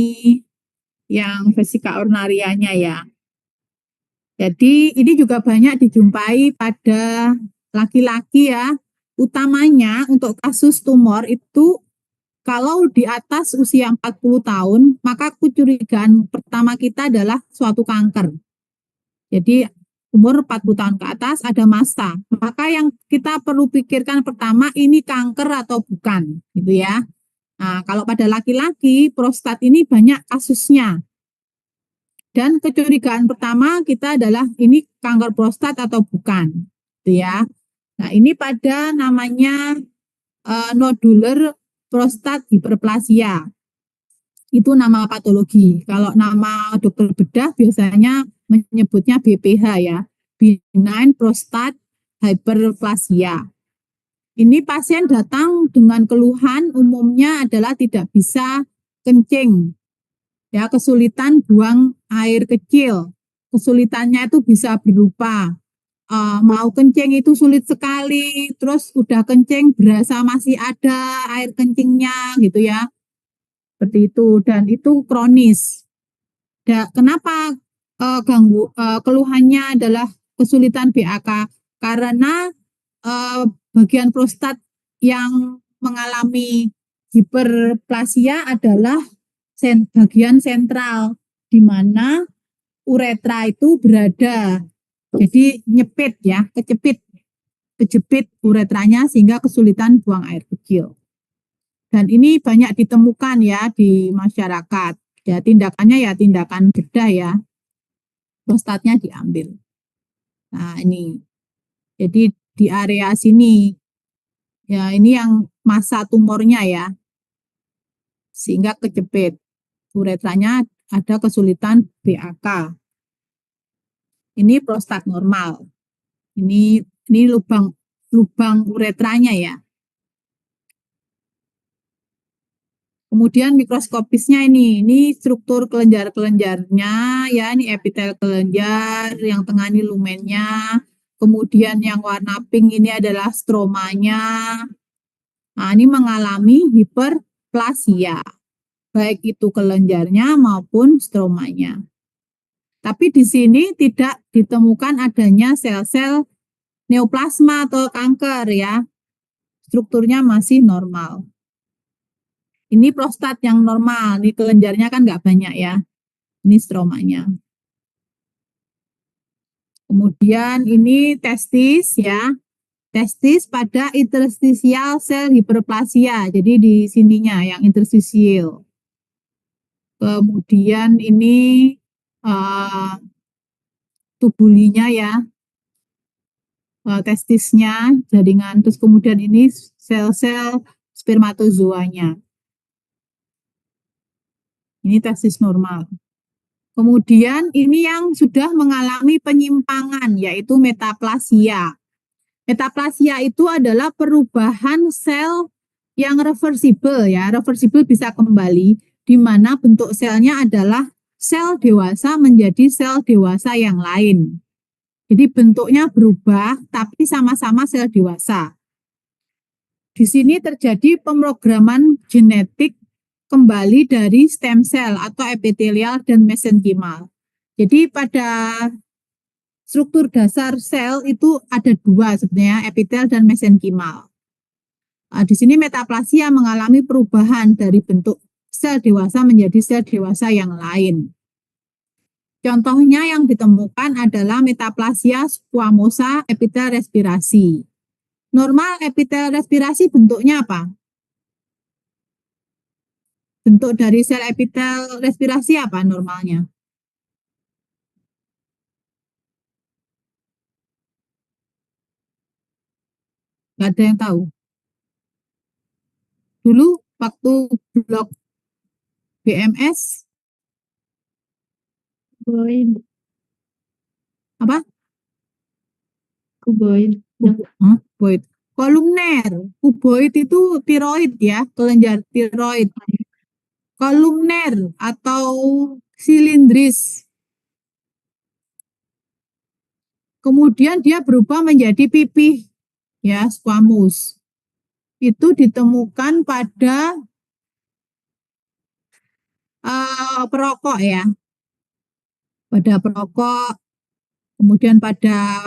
yang vesika urinarianya ya. Jadi ini juga banyak dijumpai pada laki-laki ya. Utamanya untuk kasus tumor itu kalau di atas usia 40 tahun, maka kecurigaan pertama kita adalah suatu kanker. Jadi umur 40 tahun ke atas ada masa. Maka yang kita perlu pikirkan pertama ini kanker atau bukan, gitu ya. Nah, kalau pada laki-laki prostat ini banyak kasusnya. Dan kecurigaan pertama kita adalah ini kanker prostat atau bukan, gitu ya. Nah, ini pada namanya nodular prostat hiperplasia. Itu nama patologi. Kalau nama dokter bedah biasanya menyebutnya BPH ya, benign prostate hyperplasia. Ini pasien datang dengan keluhan umumnya adalah tidak bisa kencing, ya, kesulitan buang air kecil. Kesulitannya itu bisa berupa mau kencing itu sulit sekali, terus udah kencing berasa masih ada air kencingnya gitu ya. Seperti itu, dan itu kronis. Kenapa keluhannya adalah kesulitan BAK? Karena bagian prostat yang mengalami hiperplasia adalah bagian sentral, di mana uretra itu berada. Jadi nyepit ya, kejepit uretranya sehingga kesulitan buang air kecil. Dan ini banyak ditemukan ya di masyarakat. Ya, tindakannya ya tindakan bedah ya. Prostatnya diambil. Nah, ini. Jadi di area sini Ya, ini yang masa tumornya ya, sehingga kejepit. Uretranya ada kesulitan BAK. Ini prostat normal. Ini lubang uretranya ya. Kemudian mikroskopisnya ini struktur kelenjar-kelenjarnya ya, ini epitel kelenjar, yang tengah ini lumennya. Kemudian yang warna pink ini adalah stromanya. Nah, ini mengalami hiperplasia, baik itu kelenjarnya maupun stromanya. Tapi di sini tidak ditemukan adanya sel-sel neoplasma atau kanker ya. Strukturnya masih normal. Ini prostat yang normal, ini kelenjarnya kan nggak banyak ya. Ini stromanya. Kemudian ini testis ya. Testis pada interstisial sel hiperplasia. Jadi di sininya yang interstisial. Kemudian ini tubulinya ya. Testisnya, jaringan. Terus kemudian ini sel-sel spermatozoanya. Ini testis normal. Kemudian ini yang sudah mengalami penyimpangan, yaitu metaplasia. Metaplasia itu adalah perubahan sel yang reversible ya. Reversible bisa kembali, di mana bentuk selnya adalah sel dewasa menjadi sel dewasa yang lain. Jadi bentuknya berubah, tapi sama-sama sel dewasa. Di sini terjadi pemrograman genetik kembali dari stem cell atau epitelial dan mesenkimal. Jadi pada struktur dasar sel itu ada dua sebenarnya, epitel dan mesenkimal. Di sini metaplasia mengalami perubahan dari bentuk sel dewasa menjadi sel dewasa yang lain. Contohnya yang ditemukan adalah metaplasia squamosa epitel respirasi. Normal epitel respirasi bentuknya apa? Bentuk dari sel epitel respirasi apa normalnya? Nggak ada yang tahu. Dulu waktu blok BMS Kuboid. apa? Kuboid. Kuboid. Kolumner. Kuboid itu tiroid ya, kelenjar tiroid. Kolumner atau silindris. Kemudian dia berubah menjadi pipih ya, squamous. Itu ditemukan pada perokok ya. Pada perokok, kemudian pada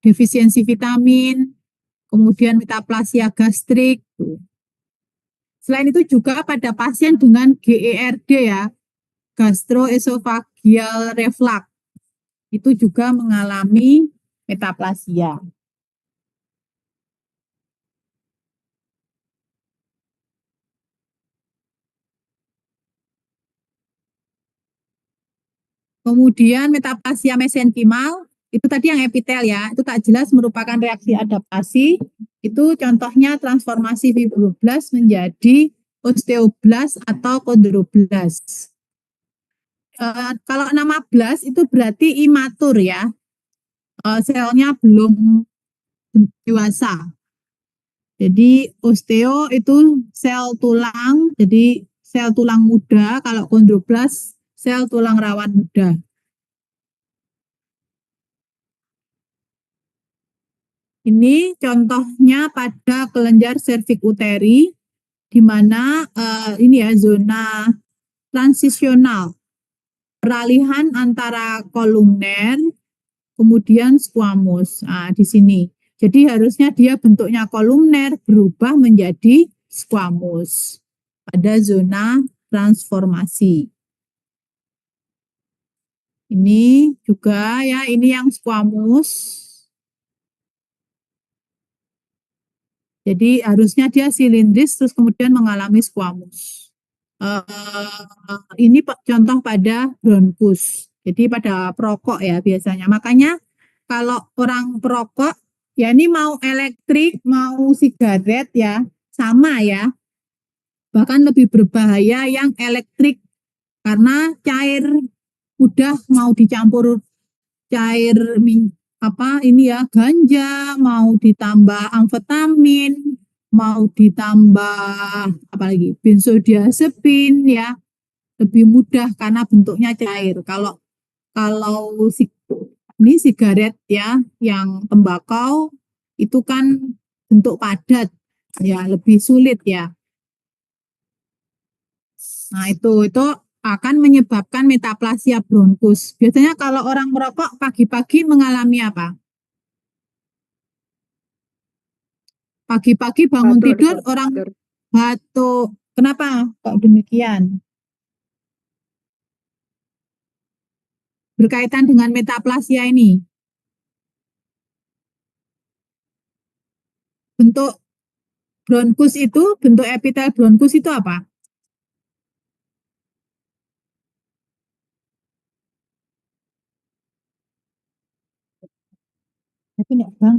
defisiensi vitamin, kemudian metaplasia gastrik. Selain itu juga pada pasien dengan GERD ya, gastroesophageal reflux, itu juga mengalami metaplasia. Kemudian metaplasia mesenkimal, itu tadi yang epitel ya, itu tak jelas merupakan reaksi adaptasi. Itu contohnya transformasi fibroblas menjadi osteoblas atau kondroblas. Kalau nama blas itu berarti imatur ya, selnya belum dewasa. Jadi osteo itu sel tulang, jadi sel tulang muda. Kalau kondroblas sel tulang rawan muda. Ini contohnya pada kelenjar cervix uteri, di mana ini ya zona transisional, peralihan antara kolumner, kemudian squamous. Nah, di sini. Jadi harusnya dia bentuknya kolumner berubah menjadi squamous pada zona transformasi. Ini juga ya, ini yang squamous. Jadi harusnya dia silindris terus kemudian mengalami squamous. Ini contoh pada bronkus. Jadi pada perokok ya biasanya. Makanya kalau orang perokok Ya ini mau elektrik, mau sigaret ya, sama ya. Bahkan lebih berbahaya yang elektrik karena cair udah mau dicampur cair ini ya ganja, mau ditambah amfetamin, mau ditambah apalagi benzodiazepin ya, lebih mudah karena bentuknya cair. Kalau kalau ini sigaret ya, yang tembakau itu kan bentuk padat ya, lebih sulit ya. Nah, itu akan menyebabkan metaplasia bronkus. Biasanya kalau orang merokok pagi-pagi mengalami apa? Pagi-pagi bangun Batuk, tidur orang dokter. batuk. Kenapa kok demikian? Berkaitan dengan metaplasia ini. Bentuk bronkus itu, bentuk epitel bronkus itu apa? Tapi enggak bang,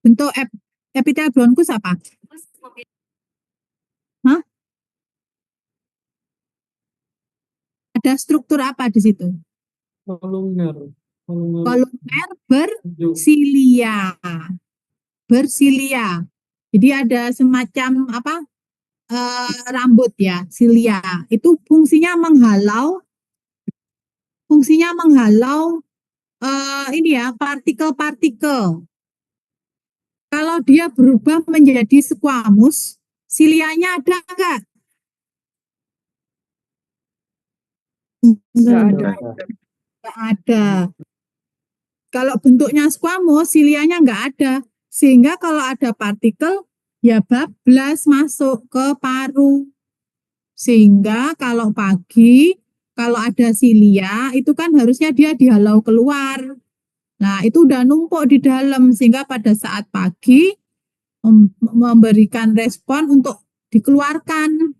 bentuk epitel bronkus apa? Hah? Ada struktur apa di situ? Kolumner. Kolumer hijau. bersilia. Jadi ada semacam apa? Rambut ya, silia. Itu fungsinya menghalau ini ya, partikel-partikel. Kalau dia berubah menjadi squamous, silianya ada enggak? Nggak ada. Enggak ada. Kalau bentuknya squamous, silianya enggak ada. Sehingga kalau ada partikel, ya bablas masuk ke paru. Sehingga kalau pagi, kalau ada silia, itu kan harusnya dia dihalau keluar. Nah, itu udah numpuk di dalam, sehingga pada saat pagi memberikan respon untuk dikeluarkan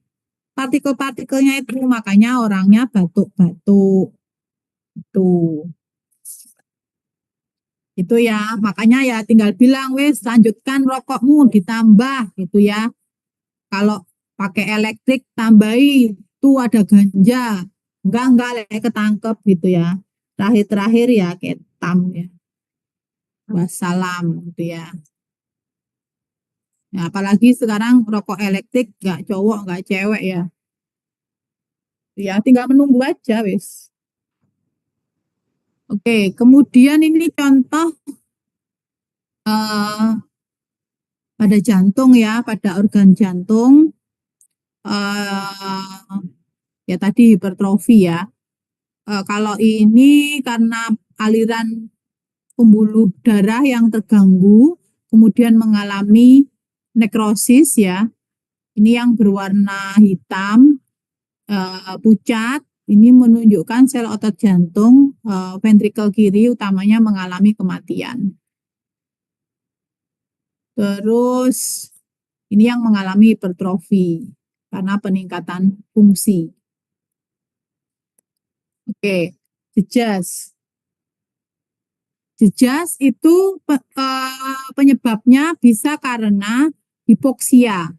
partikel-partikelnya itu. Makanya orangnya batuk-batuk. Itu ya, makanya ya tinggal bilang, wes lanjutkan rokokmu ditambah gitu ya. Kalau pakai elektrik tambahi, tuh ada ganja. Enggak ketangkep gitu ya. Terakhir-terakhir ya ketam ya. Wassalam gitu ya. Ya, apalagi sekarang rokok elektrik enggak cowok, enggak cewek ya. Ya, tinggal menunggu aja wes. Oke, kemudian ini contoh pada jantung ya, pada organ jantung. Ya tadi hipertrofi ya. Kalau ini karena aliran pembuluh darah yang terganggu, kemudian mengalami nekrosis ya. Ini yang berwarna hitam, pucat. Ini menunjukkan sel otot jantung ventrikel kiri utamanya mengalami kematian. Terus ini yang mengalami hipertrofi karena peningkatan fungsi. Oke, jejas. Jejas itu penyebabnya bisa karena hipoksia.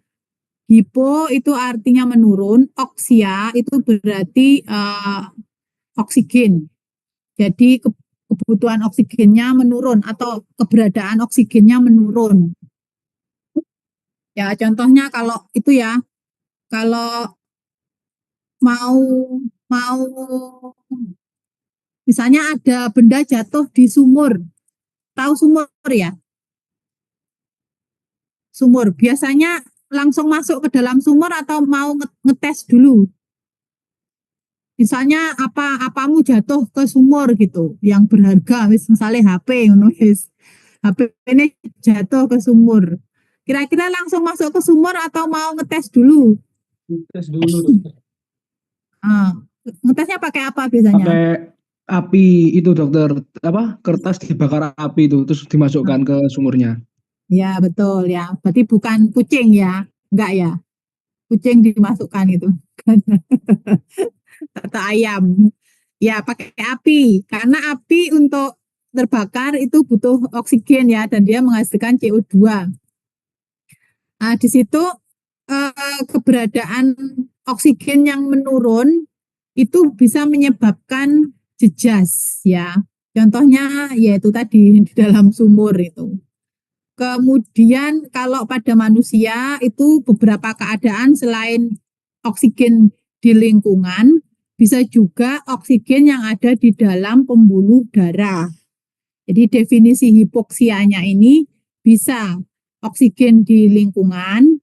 Hipo itu artinya menurun, oksia itu berarti oksigen. Jadi kebutuhan oksigennya menurun atau keberadaan oksigennya menurun. Ya, contohnya kalau itu ya, kalau mau misalnya ada benda jatuh di sumur. Tahu sumur ya? Sumur. Biasanya langsung masuk ke dalam sumur atau mau ngetes dulu? Misalnya apamu jatuh ke sumur gitu, yang berharga, misalnya HP, HP ini jatuh ke sumur. Kira-kira langsung masuk ke sumur atau mau ngetes dulu? Tes dulu, dokter. Ngetesnya pakai apa biasanya? Pakai api itu dokter, apa kertas dibakar api itu terus dimasukkan ke sumurnya. Ya betul ya. Berarti bukan kucing ya, enggak ya? Kucing dimasukkan itu, atau ayam. Ya, pakai api. Karena api untuk terbakar itu butuh oksigen ya, dan dia menghasilkan CO2. Nah, di situ keberadaan oksigen yang menurun itu bisa menyebabkan jejas ya. Contohnya yaitu tadi di dalam sumur itu. Kemudian kalau pada manusia itu beberapa keadaan selain oksigen di lingkungan, bisa juga oksigen yang ada di dalam pembuluh darah. Jadi definisi hipoksianya ini bisa oksigen di lingkungan,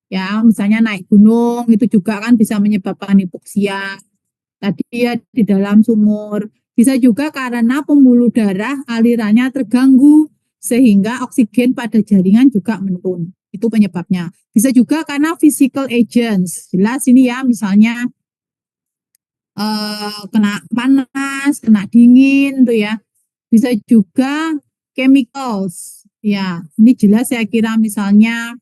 ya misalnya naik gunung itu juga kan bisa menyebabkan hipoksia. Tadi ya di dalam sumur. Bisa juga karena pembuluh darah alirannya terganggu sehingga oksigen pada jaringan juga menurun. Itu penyebabnya. Bisa juga karena physical agents. Jelas ini ya misalnya kena panas, kena dingin tuh ya. Bisa juga chemicals. Ya, ini jelas saya kira misalnya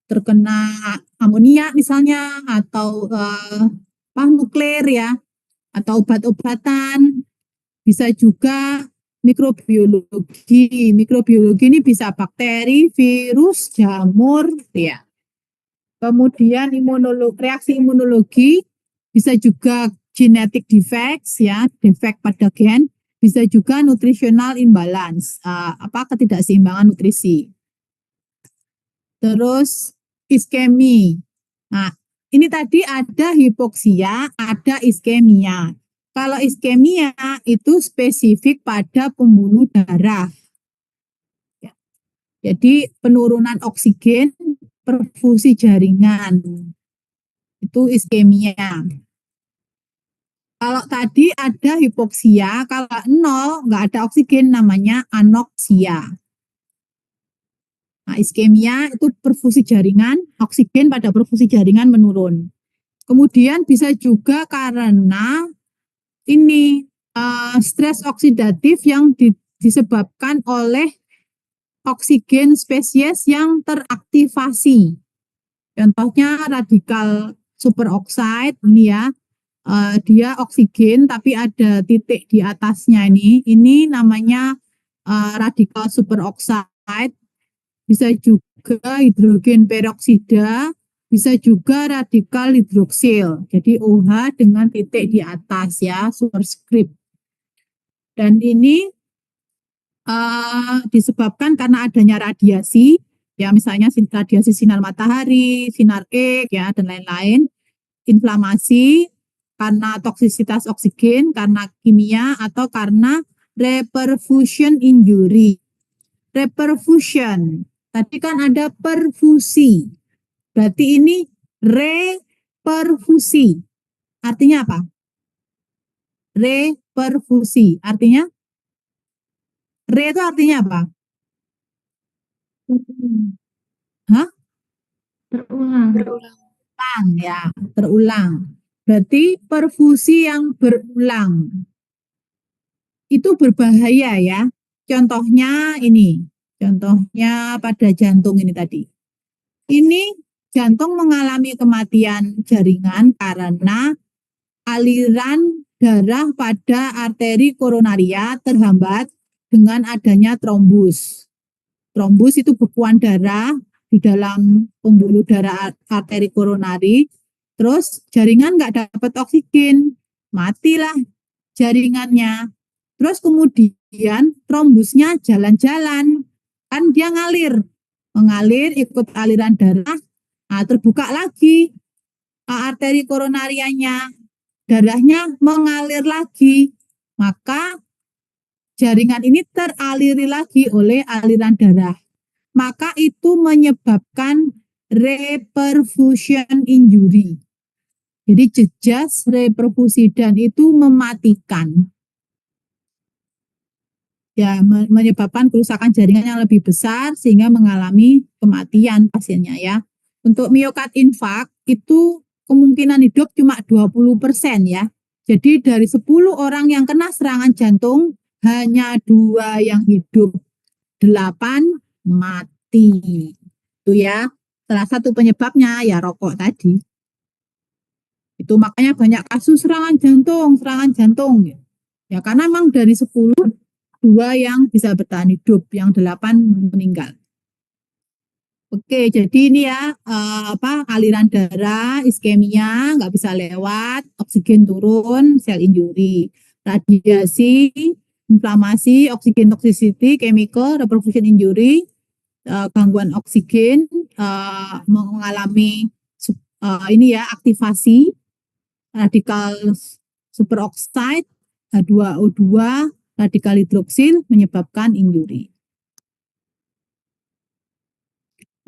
terkena amonia misalnya atau nuklir ya, atau obat-obatan. Bisa juga mikrobiologi. Mikrobiologi ini bisa bakteri, virus, jamur ya. Kemudian reaksi imunologi bisa juga genetic defects ya, defek pada gen. Bisa juga nutritional imbalance, ketidakseimbangan nutrisi. Terus iskemi. Nah, ini tadi ada hipoksia, ada iskemia. Kalau iskemia itu spesifik pada pembuluh darah. Ya. Jadi penurunan oksigen, perfusi jaringan. Itu iskemia. Kalau tadi ada hipoksia, kalau nol nggak ada oksigen namanya anoksia. Nah, iskemia itu perfusi jaringan, oksigen pada perfusi jaringan menurun. Kemudian bisa juga karena ini stres oksidatif yang disebabkan oleh oksigen spesies yang teraktivasi. Contohnya radikal superoksida ini ya. Dia oksigen tapi ada titik di atasnya ini. Ini namanya radikal superoksida. Bisa juga hidrogen peroksida, bisa juga radikal hidroksil. Jadi OH dengan titik di atas ya, superscript. Dan ini disebabkan karena adanya radiasi, ya misalnya radiasi sinar matahari, sinar X ya dan lain-lain. Inflamasi karena toksisitas oksigen, karena kimia atau karena reperfusion injury. Reperfusion, tadi kan ada perfusi. Berarti ini reperfusi. Artinya apa? Reperfusi. Artinya? Re itu artinya apa? Hah? Terulang. Terulang ya, terulang. Berarti perfusi yang berulang. Itu berbahaya ya. Contohnya ini. Contohnya pada jantung ini tadi. Ini jantung mengalami kematian jaringan karena aliran darah pada arteri koronaria terhambat dengan adanya trombus. Trombus itu bekuan darah di dalam pembuluh darah arteri koronari. Terus jaringan nggak dapat oksigen, matilah jaringannya. Terus kemudian trombusnya jalan-jalan, kan dia mengalir ikut aliran darah, terbuka lagi arteri koronarianya, darahnya mengalir lagi, maka jaringan ini teraliri lagi oleh aliran darah. Maka itu menyebabkan reperfusion injury. Jadi jejas reperfusi dan itu mematikan. Ya, menyebabkan kerusakan jaringan yang lebih besar sehingga mengalami kematian pasiennya ya. Untuk miokard infark itu kemungkinan hidup cuma 20% ya. Jadi dari 10 orang yang kena serangan jantung hanya 2 yang hidup, 8 mati. Itu ya. Salah satu penyebabnya ya rokok tadi. Itu makanya banyak kasus serangan jantung. Ya karena memang dari 10, 2 yang bisa bertahan hidup, yang 8 meninggal. Oke, jadi ini ya aliran darah, iskemia, nggak bisa lewat, oksigen turun, sel injury, radiasi, inflamasi, oksigen toxicity, chemical, reperfusion injury, gangguan oksigen, mengalami ini ya aktivasi radikal superoxide, H2O2, radikal hidroksil menyebabkan injury.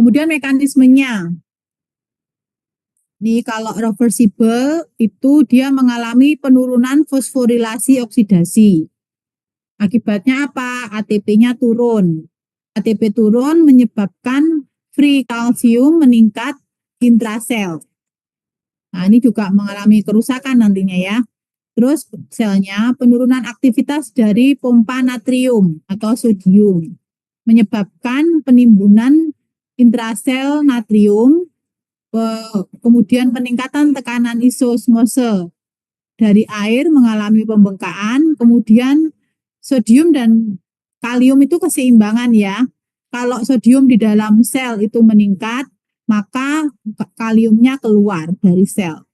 Kemudian mekanismenya. Ini kalau reversible itu dia mengalami penurunan fosforilasi oksidasi. Akibatnya apa? ATP-nya turun. ATP turun menyebabkan free kalsium meningkat intrasel. Nah, ini juga mengalami kerusakan nantinya ya. Terus selnya penurunan aktivitas dari pompa natrium atau sodium menyebabkan penimbunan intrasel natrium, kemudian peningkatan tekanan isosmose dari air mengalami pembengkakan, kemudian sodium dan kalium itu keseimbangan ya. Kalau sodium di dalam sel itu meningkat, maka kaliumnya keluar dari sel.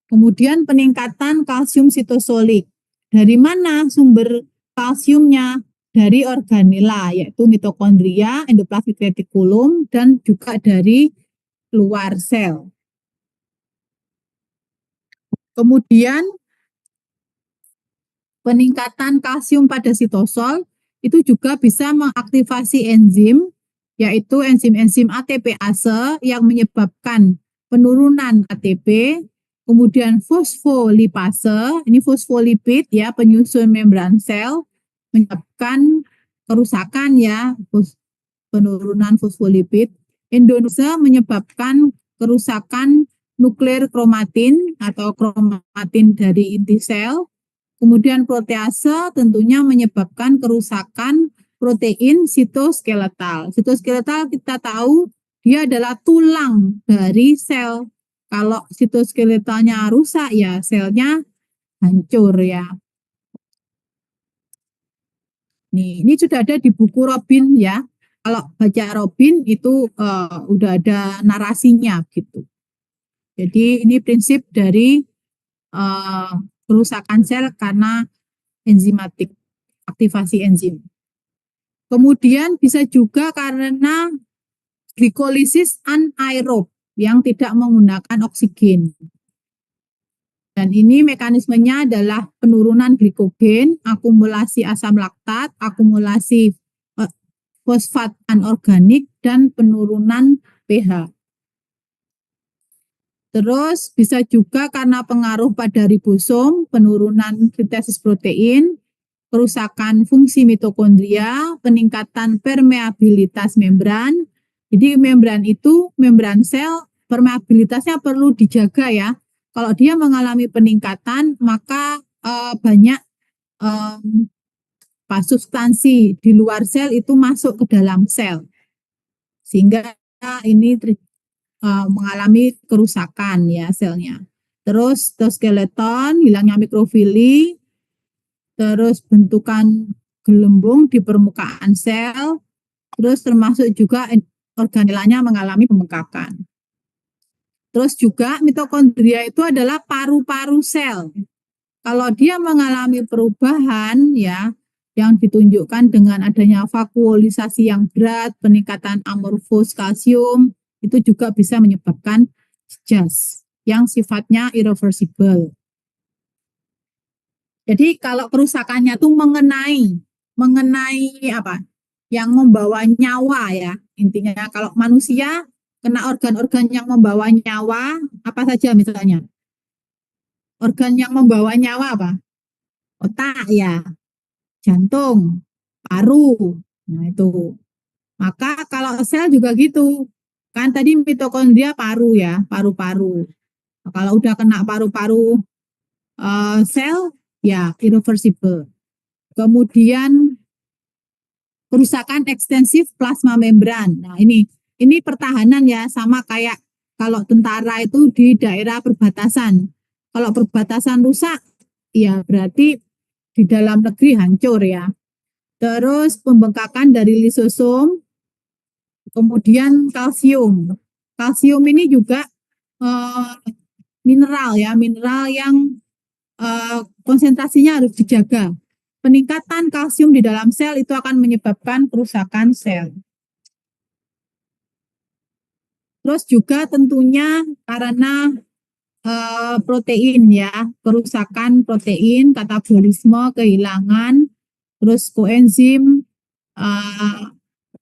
Kemudian peningkatan kalsium sitosolik. Dari mana sumber kalsiumnya? Dari organela, yaitu mitokondria, endoplasmik retikulum, dan juga dari luar sel. Kemudian peningkatan kalsium pada sitosol itu juga bisa mengaktifasi enzim, yaitu enzim-enzim ATPase yang menyebabkan penurunan ATP, kemudian fosfolipase, ini fosfolipid ya, penyusun membran sel, menyebabkan kerusakan ya, penurunan fosfolipid. Endonase menyebabkan kerusakan nuklear kromatin atau kromatin dari inti sel. Kemudian protease tentunya menyebabkan kerusakan protein sitoskeletal. Sitoskeletal kita tahu dia adalah tulang dari sel. Kalau sitoskeletalnya rusak ya selnya hancur ya. Ini sudah ada di buku Robin ya. Kalau baca Robin itu udah ada narasinya gitu. Jadi ini prinsip dari kerusakan sel karena enzimatik, aktivasi enzim. Kemudian bisa juga karena glikolisis anaerob yang tidak menggunakan oksigen. Dan ini mekanismenya adalah penurunan glikogen, akumulasi asam laktat, akumulasi fosfat anorganik, dan penurunan pH. Terus bisa juga karena pengaruh pada ribosom, penurunan sintesis protein, kerusakan fungsi mitokondria, peningkatan permeabilitas membran. Jadi membran itu, membran sel, permeabilitasnya perlu dijaga ya. Kalau dia mengalami peningkatan, maka banyak substansi di luar sel itu masuk ke dalam sel. Sehingga ini mengalami kerusakan ya selnya. Terus skeleton, hilangnya mikrofili, terus bentukan gelembung di permukaan sel, terus termasuk juga organelanya mengalami pembengkakan. Terus juga mitokondria itu adalah paru-paru sel. Kalau dia mengalami perubahan ya, yang ditunjukkan dengan adanya vakuolisasi yang berat, peningkatan amorfos kalsium, itu juga bisa menyebabkan JAS yang sifatnya irreversible. Jadi kalau kerusakannya itu mengenai apa? Yang membawa nyawa ya. Intinya kalau manusia kena organ-organ yang membawa nyawa, apa saja misalnya? Organ yang membawa nyawa apa? Otak ya, jantung, paru. Nah itu. Maka kalau sel juga gitu. Kan tadi mitokondria paru ya, paru-paru. Nah, kalau udah kena paru-paru sel, ya irreversible. Kemudian kerusakan ekstensif plasma membran. Nah ini pertahanan ya, sama kayak kalau tentara itu di daerah perbatasan. Kalau perbatasan rusak, ya berarti di dalam negeri hancur ya. Terus pembengkakan dari lisosom, kemudian kalsium. Kalsium ini juga eh, mineral ya, mineral yang konsentrasinya harus dijaga. Peningkatan kalsium di dalam sel itu akan menyebabkan kerusakan sel. Terus juga tentunya karena protein ya, kerusakan protein, katabolisme, kehilangan, terus koenzim,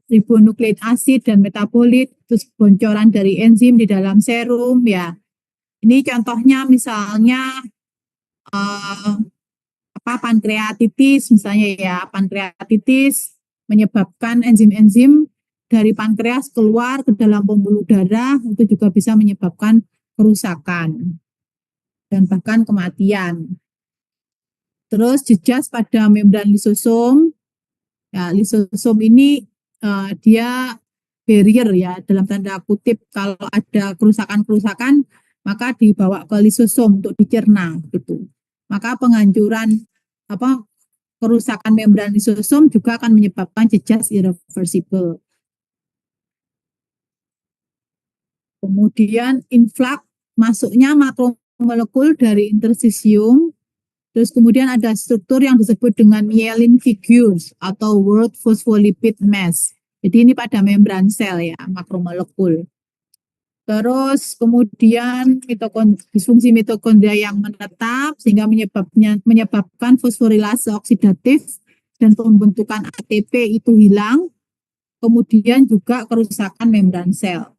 ribonukleik asid dan metabolit, terus boncoran dari enzim di dalam serum ya. Ini contohnya misalnya pankreatitis misalnya ya, pankreatitis menyebabkan enzim-enzim dari pankreas keluar ke dalam pembuluh darah, itu juga bisa menyebabkan kerusakan dan bahkan kematian. Terus jejas pada membran lisosom. Ya, lisosom ini dia barrier ya, dalam tanda kutip kalau ada kerusakan-kerusakan maka dibawa ke lisosom untuk dicerna gitu. Maka penghancuran kerusakan membran lisosom juga akan menyebabkan jejas irreversible. Kemudian influx, masuknya makromolekul dari interstisium. Terus kemudian ada struktur yang disebut dengan myelin figures atau word phospholipid mass. Jadi ini pada membran sel ya, makromolekul. Terus kemudian disfungsi mitokondria yang menetap sehingga menyebabkan fosforilase oksidatif dan pembentukan ATP itu hilang. Kemudian juga kerusakan membran sel.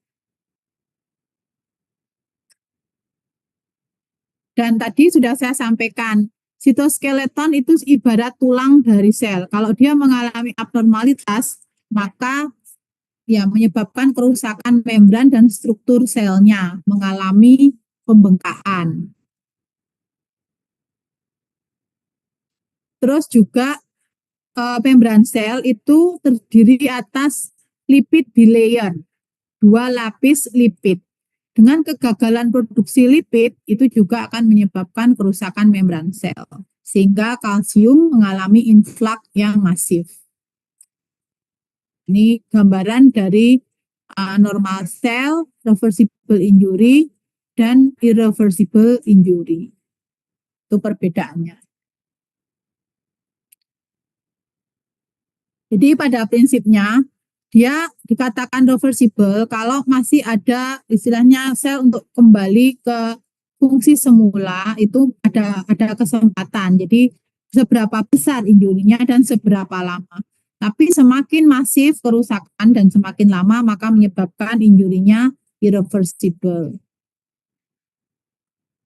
Dan tadi sudah saya sampaikan, sitoskeleton itu ibarat tulang dari sel. Kalau dia mengalami abnormalitas, maka ya menyebabkan kerusakan membran dan struktur selnya, mengalami pembengkakan. Terus juga membran sel itu terdiri atas lipid bilayer, 2 lapis lipid. Dengan kegagalan produksi lipid, itu juga akan menyebabkan kerusakan membran sel. Sehingga kalsium mengalami influx yang masif. Ini gambaran dari normal cell, reversible injury, dan irreversible injury. Itu perbedaannya. Jadi pada prinsipnya, dia dikatakan reversible kalau masih ada istilahnya sel untuk kembali ke fungsi semula, itu ada kesempatan. Jadi seberapa besar injurinya dan seberapa lama. Tapi semakin masif kerusakan dan semakin lama maka menyebabkan injurinya irreversible.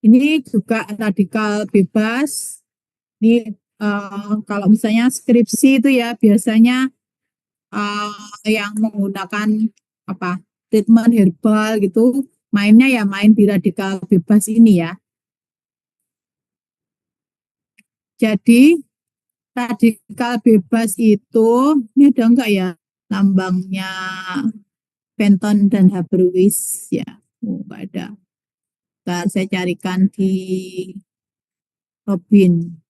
Ini juga radikal bebas. Ini kalau misalnya skripsi itu ya biasanya yang menggunakan treatment herbal gitu, mainnya ya main di radikal bebas ini ya. Jadi radikal bebas itu, ini ada enggak ya lambangnya Benton dan Haberwis ya? Enggak ada. Ntar saya carikan di Robin.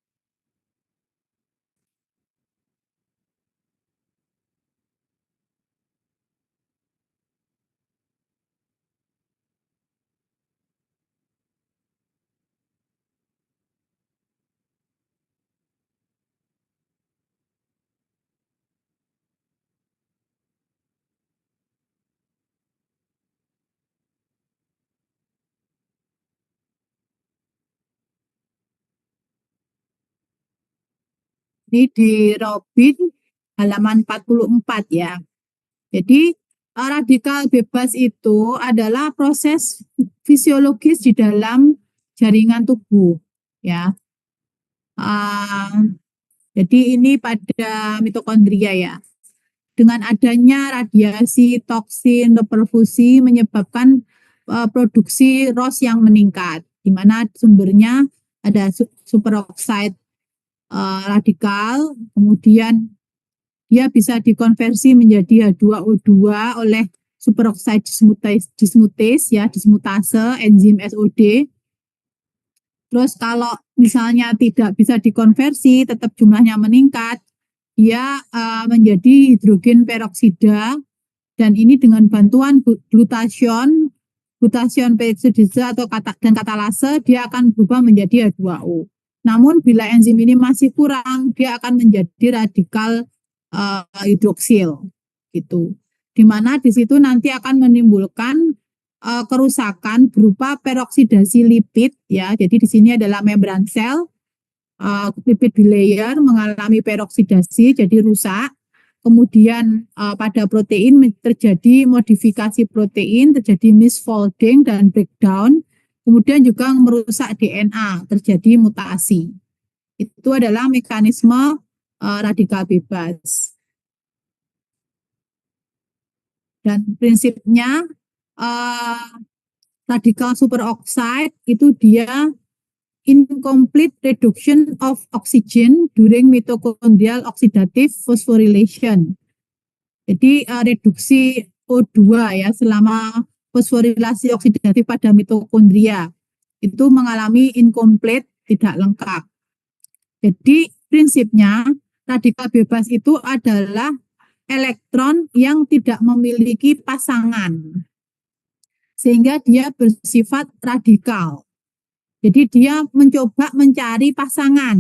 Ini di Robin halaman 44 ya. Jadi radikal bebas itu adalah proses fisiologis di dalam jaringan tubuh ya. Jadi ini pada mitokondria ya. Dengan adanya radiasi, toksin, reperfusi menyebabkan produksi ROS yang meningkat, di mana sumbernya ada superoxide radikal, kemudian dia bisa dikonversi menjadi H2O2 oleh superoxide dismutase ya, dismutase enzim SOD. Terus kalau misalnya tidak bisa dikonversi, tetap jumlahnya meningkat, dia menjadi hidrogen peroksida, dan ini dengan bantuan glutation peroksida dan katalase, dia akan berubah menjadi H2O. Namun bila enzim ini masih kurang, dia akan menjadi radikal hidroksil gitu. Di mana di situ nanti akan menimbulkan kerusakan berupa peroksidasi lipid ya. Jadi di sini adalah membran sel, lipid bilayer mengalami peroksidasi jadi rusak. Kemudian pada protein terjadi modifikasi protein, terjadi misfolding dan breakdown. Kemudian juga merusak DNA, terjadi mutasi. Itu adalah mekanisme radikal bebas. Dan prinsipnya radikal superoxide itu dia incomplete reduction of oxygen during mitochondrial oxidative phosphorylation. Jadi reduksi O2 ya selama fosforilasi oksidatif pada mitokondria itu mengalami incomplete, tidak lengkap. Jadi prinsipnya radikal bebas itu adalah elektron yang tidak memiliki pasangan, sehingga dia bersifat radikal. Jadi dia mencoba mencari pasangan.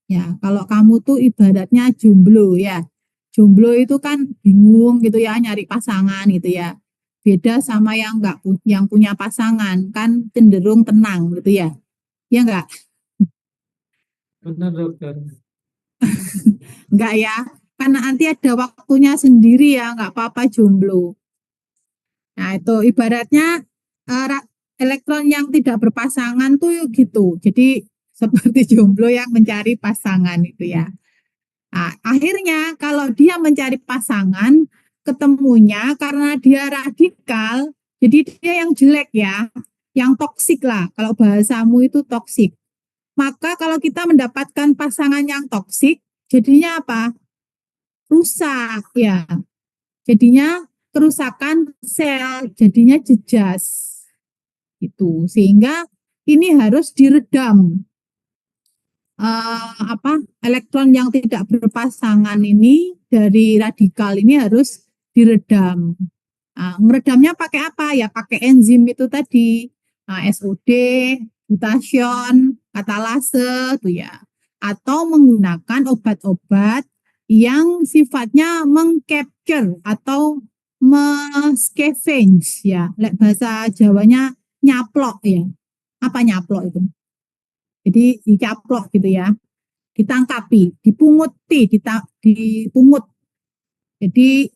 Ya, kalau kamu tuh ibaratnya jomblo ya. Jomblo itu kan bingung gitu ya nyari pasangan gitu ya. Beda sama yang yang punya pasangan kan cenderung tenang gitu ya. Ya enggak? Benar dokter. Enggak ya. Karena nanti ada waktunya sendiri ya, enggak apa-apa jomblo. Nah, itu ibaratnya elektron yang tidak berpasangan tuh gitu. Jadi seperti jomblo yang mencari pasangan itu ya. Nah, akhirnya kalau dia mencari pasangan, ketemunya karena dia radikal, jadi dia yang jelek ya, yang toksik lah. Kalau bahasamu itu toksik. Maka kalau kita mendapatkan pasangan yang toksik, jadinya apa? Rusak ya. Jadinya kerusakan sel, jadinya jejas. Itu sehingga ini harus diredam elektron yang tidak berpasangan ini dari radikal ini harus diredam. Meredamnya pakai apa ya? Pakai enzim itu tadi, SOD, glutation, katalase tuh ya, atau menggunakan obat-obat yang sifatnya mengcapture atau scavenge ya, bahasa Jawanya nyaplok ya. Apa nyaplok itu? Jadi dicaplok gitu ya, ditangkapi, dipunguti, dipungut. Jadi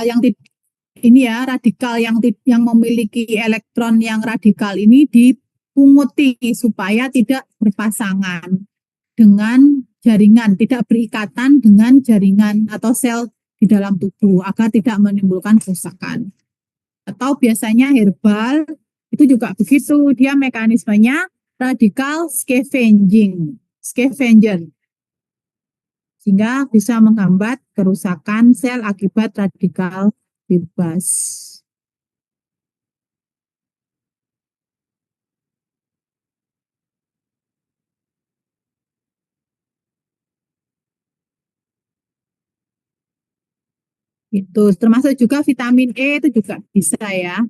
yang ini ya radikal yang memiliki elektron yang radikal ini dipunguti supaya tidak berpasangan dengan jaringan, tidak berikatan dengan jaringan atau sel di dalam tubuh agar tidak menimbulkan kerusakan. Atau biasanya herbal itu juga begitu, dia mekanismenya radikal scavenger, sehingga bisa menghambat kerusakan sel akibat radikal bebas. Itu termasuk juga vitamin E itu juga bisa ya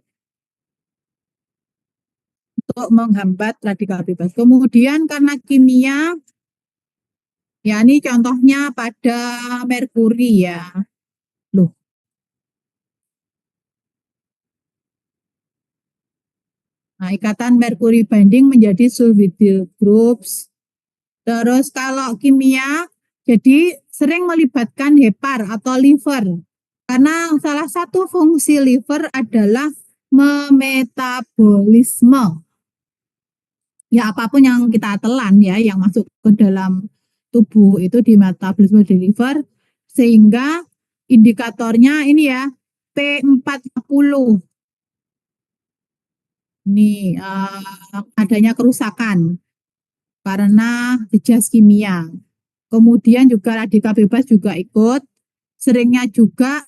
untuk menghambat radikal bebas. Kemudian karena kimia, ya ini contohnya pada merkuri ya. Loh. Nah, ikatan merkuri binding menjadi sulfidyl groups. Terus kalau kimia, jadi sering melibatkan hepar atau liver. Karena salah satu fungsi liver adalah memetabolisme. Ya apapun yang kita telan ya, yang masuk ke dalam tubuh itu di metabolisme di liver, sehingga indikatornya ini ya P40. Ini adanya kerusakan karena jejas kimia. Kemudian juga radikal bebas juga ikut, seringnya juga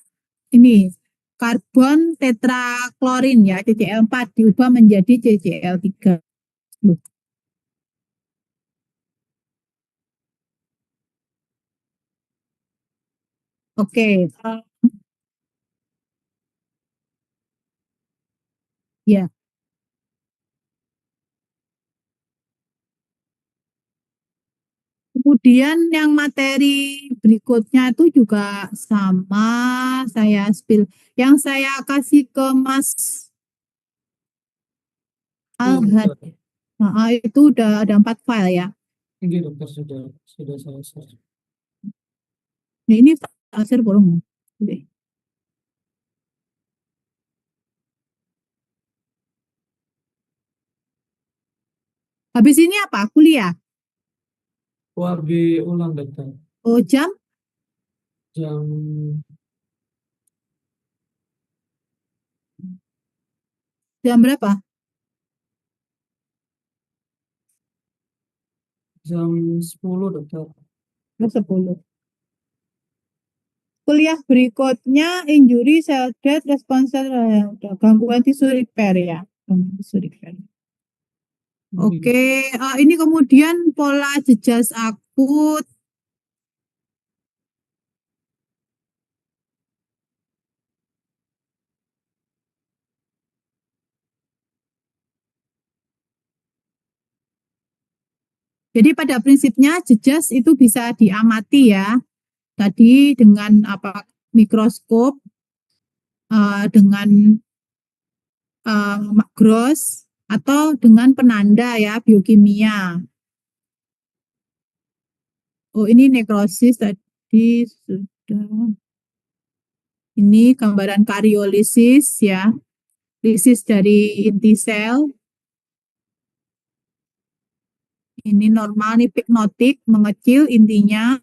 ini karbon tetraklorin ya, CCl4 diubah menjadi CCl3. Loh, oke, ya. Kemudian yang materi berikutnya itu juga sama, saya spill. Yang saya kasih ke Mas Iya, Alhad, dokter. itu udah ada 4 file ya. Iya, dokter, sudah saya search. Nah, ini share belum? Oke. Habis ini apa? Kuliah? OAB ulang, dokter. Oh, jam Jam berapa? jam 10, dokter. Jam 10. Kuliah berikutnya injury, cell death, responsor, gangguan tisu repair ya. Gangguan tisu repair. Oke, ini kemudian pola jejas akut. Jadi pada prinsipnya jejas itu bisa diamati ya. Tadi dengan mikroskop, dengan gross atau dengan penanda ya, biokimia. Oh, ini nekrosis tadi sudah. Ini gambaran kariolisis ya, lisis dari inti sel. Ini normal, nih pignotik, mengecil intinya.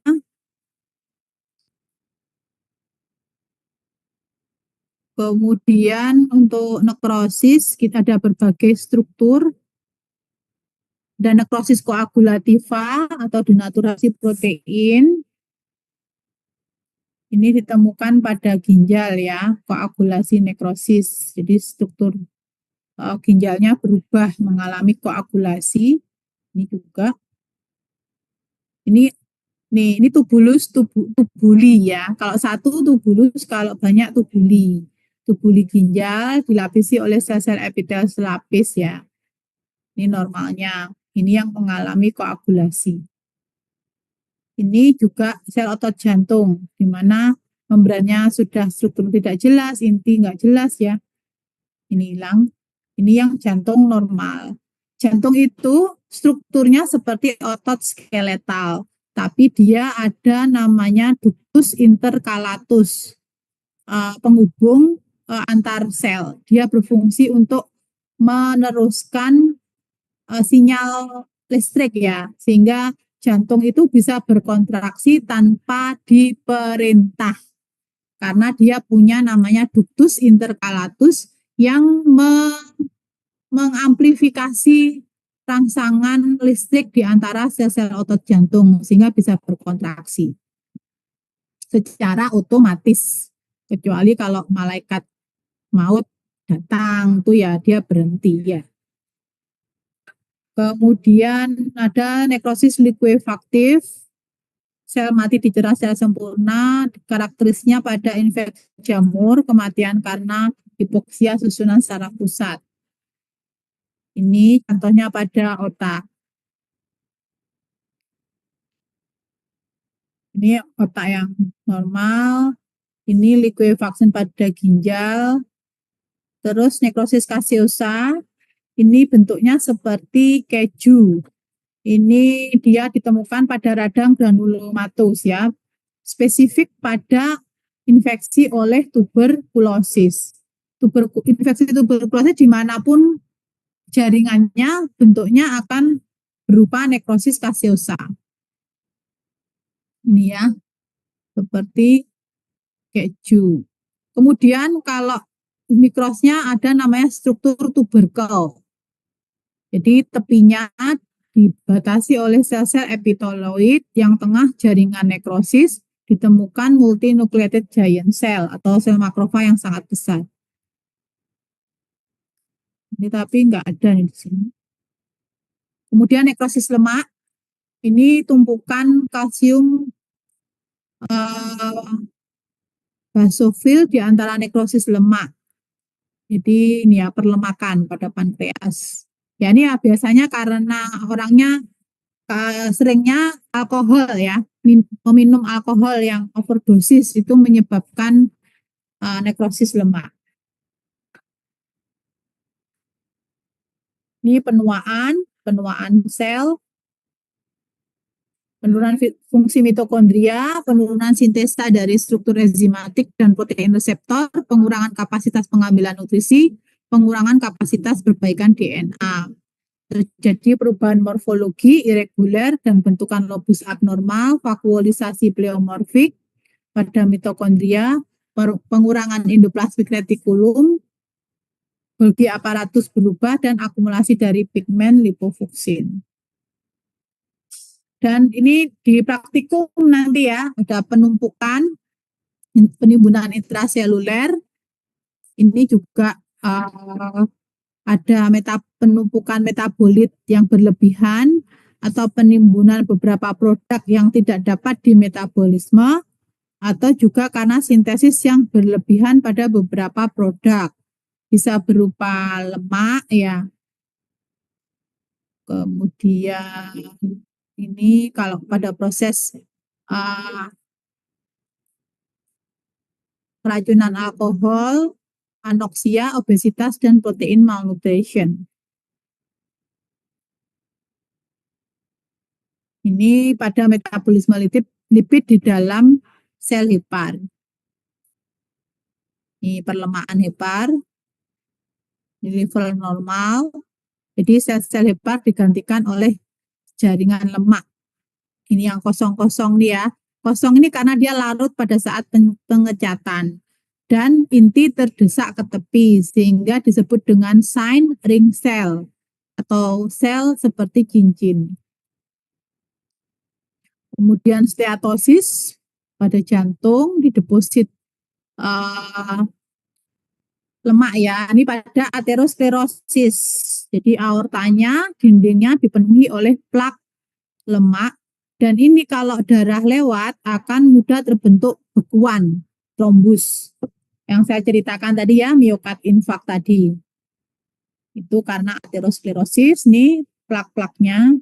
Kemudian untuk nekrosis kita ada berbagai struktur. Dan nekrosis koagulativa atau denaturasi protein. Ini ditemukan pada ginjal ya, koagulasi nekrosis. Jadi struktur ginjalnya berubah mengalami koagulasi. Ini juga. Ini tubulus, tubuli ya. Kalau satu tubulus, kalau banyak tubuli. Tubuli ginjal dilapisi oleh sel-sel epitel selapis ya. Ini normalnya. Ini yang mengalami koagulasi. Ini juga sel otot jantung, di mana membrannya sudah struktur tidak jelas, inti nggak jelas ya. Ini hilang. Ini yang jantung normal. Jantung itu strukturnya seperti otot skeletal, tapi dia ada namanya ductus intercalatus, penghubung antar sel. Dia berfungsi untuk meneruskan sinyal listrik ya, sehingga jantung itu bisa berkontraksi tanpa diperintah. Karena dia punya namanya ductus intercalatus yang mengamplifikasi rangsangan listrik di antara sel-sel otot jantung sehingga bisa berkontraksi secara otomatis. Kecuali kalau malaikat maut datang tuh ya dia berhenti ya. Kemudian ada nekrosis liquefaktif, sel mati dicerah secara sempurna, karakteristiknya pada infeksi jamur, kematian karena hipoksia susunan secara pusat. Ini contohnya pada otak. Ini otak yang normal, ini liquefaction pada ginjal, terus nekrosis caseosa, ini bentuknya seperti keju. Ini dia ditemukan pada radang granulomatus ya, spesifik pada infeksi oleh tuberkulosis. Infeksi tuberkulosis dimanapun jaringannya bentuknya akan berupa nekrosis caseosa. Ini ya, seperti keju. Kemudian kalau mikrosnya ada namanya struktur tuberkel. Jadi tepinya dibatasi oleh sel-sel epiteloid yang tengah jaringan nekrosis ditemukan multinucleated giant cell atau sel makrofag yang sangat besar. Ini tapi nggak ada nih di sini. Kemudian nekrosis lemak, ini tumpukan kalsium basofil di antara nekrosis lemak. Jadi ini ya perlemakan pada pankreas. Ya ini ya biasanya karena orangnya seringnya alkohol ya, meminum alkohol yang overdosis itu menyebabkan nekrosis lemak. Ini penuaan sel, penurunan fungsi mitokondria, penurunan sintesa dari struktur enzimatik dan protein reseptor, pengurangan kapasitas pengambilan nutrisi, pengurangan kapasitas perbaikan DNA. Terjadi perubahan morfologi irregular dan bentukan lobus abnormal, vakuolisasi pleomorfik pada mitokondria, pengurangan endoplasmik retikulum, Golgi aparatus berubah, dan akumulasi dari pigmen lipofuksin. Dan ini di praktikum nanti ya, ada penumpukan, penimbunan intraseluler, ini juga ada penumpukan metabolit yang berlebihan, atau penimbunan beberapa produk yang tidak dapat dimetabolisme, atau juga karena sintesis yang berlebihan pada beberapa produk. Bisa berupa lemak ya. Kemudian ini kalau pada proses keracunan alkohol, anoksia, obesitas, dan protein malnutrition. Ini pada metabolisme lipid di dalam sel hepar. Ini perlemakan hepar. Ini level normal. Jadi sel-sel hepar digantikan oleh jaringan lemak. Ini yang kosong-kosong nih ya. Kosong ini karena dia larut pada saat pengecatan. Dan inti terdesak ke tepi sehingga disebut dengan sign ring cell atau sel seperti cincin. Kemudian steatosis pada jantung di deposit lemak ya. Ini pada aterosklerosis. Jadi aortanya, dindingnya dipenuhi oleh plak lemak. Dan ini kalau darah lewat akan mudah terbentuk bekuan, trombus. Yang saya ceritakan tadi ya, miokard infark tadi. Itu karena aterosklerosis, nih plak-plaknya.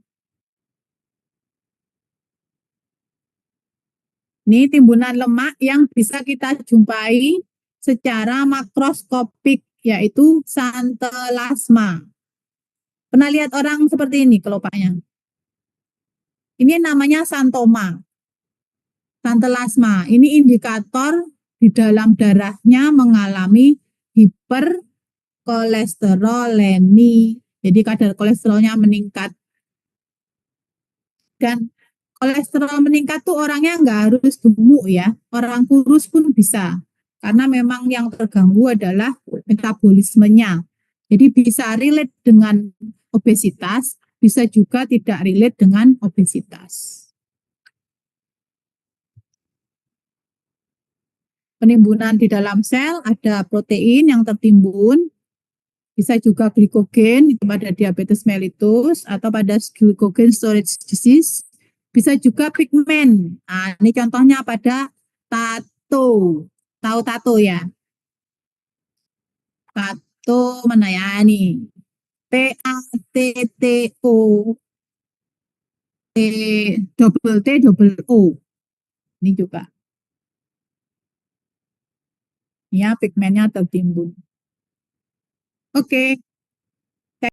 Ini timbunan lemak yang bisa kita jumpai secara makroskopik, yaitu santelasma. Pernah lihat orang seperti ini kelopaknya? Ini namanya santoma. Santelasma, ini indikator di dalam darahnya mengalami hiperkolesterolemi. Jadi kadar kolesterolnya meningkat. Dan kolesterol meningkat tuh orangnya nggak harus gemuk ya. Orang kurus pun bisa. Karena memang yang terganggu adalah metabolismenya. Jadi bisa relate dengan obesitas, bisa juga tidak relate dengan obesitas. Penimbunan di dalam sel ada protein yang tertimbun, bisa juga glikogen itu pada diabetes mellitus atau pada glycogen storage disease, bisa juga pigmen. Nah, ini contohnya pada tato. Tahu tato ya? Tato mana ya nih? TATTO T-double-O. Ini juga. Ya, pigmennya tertimbun. Oke.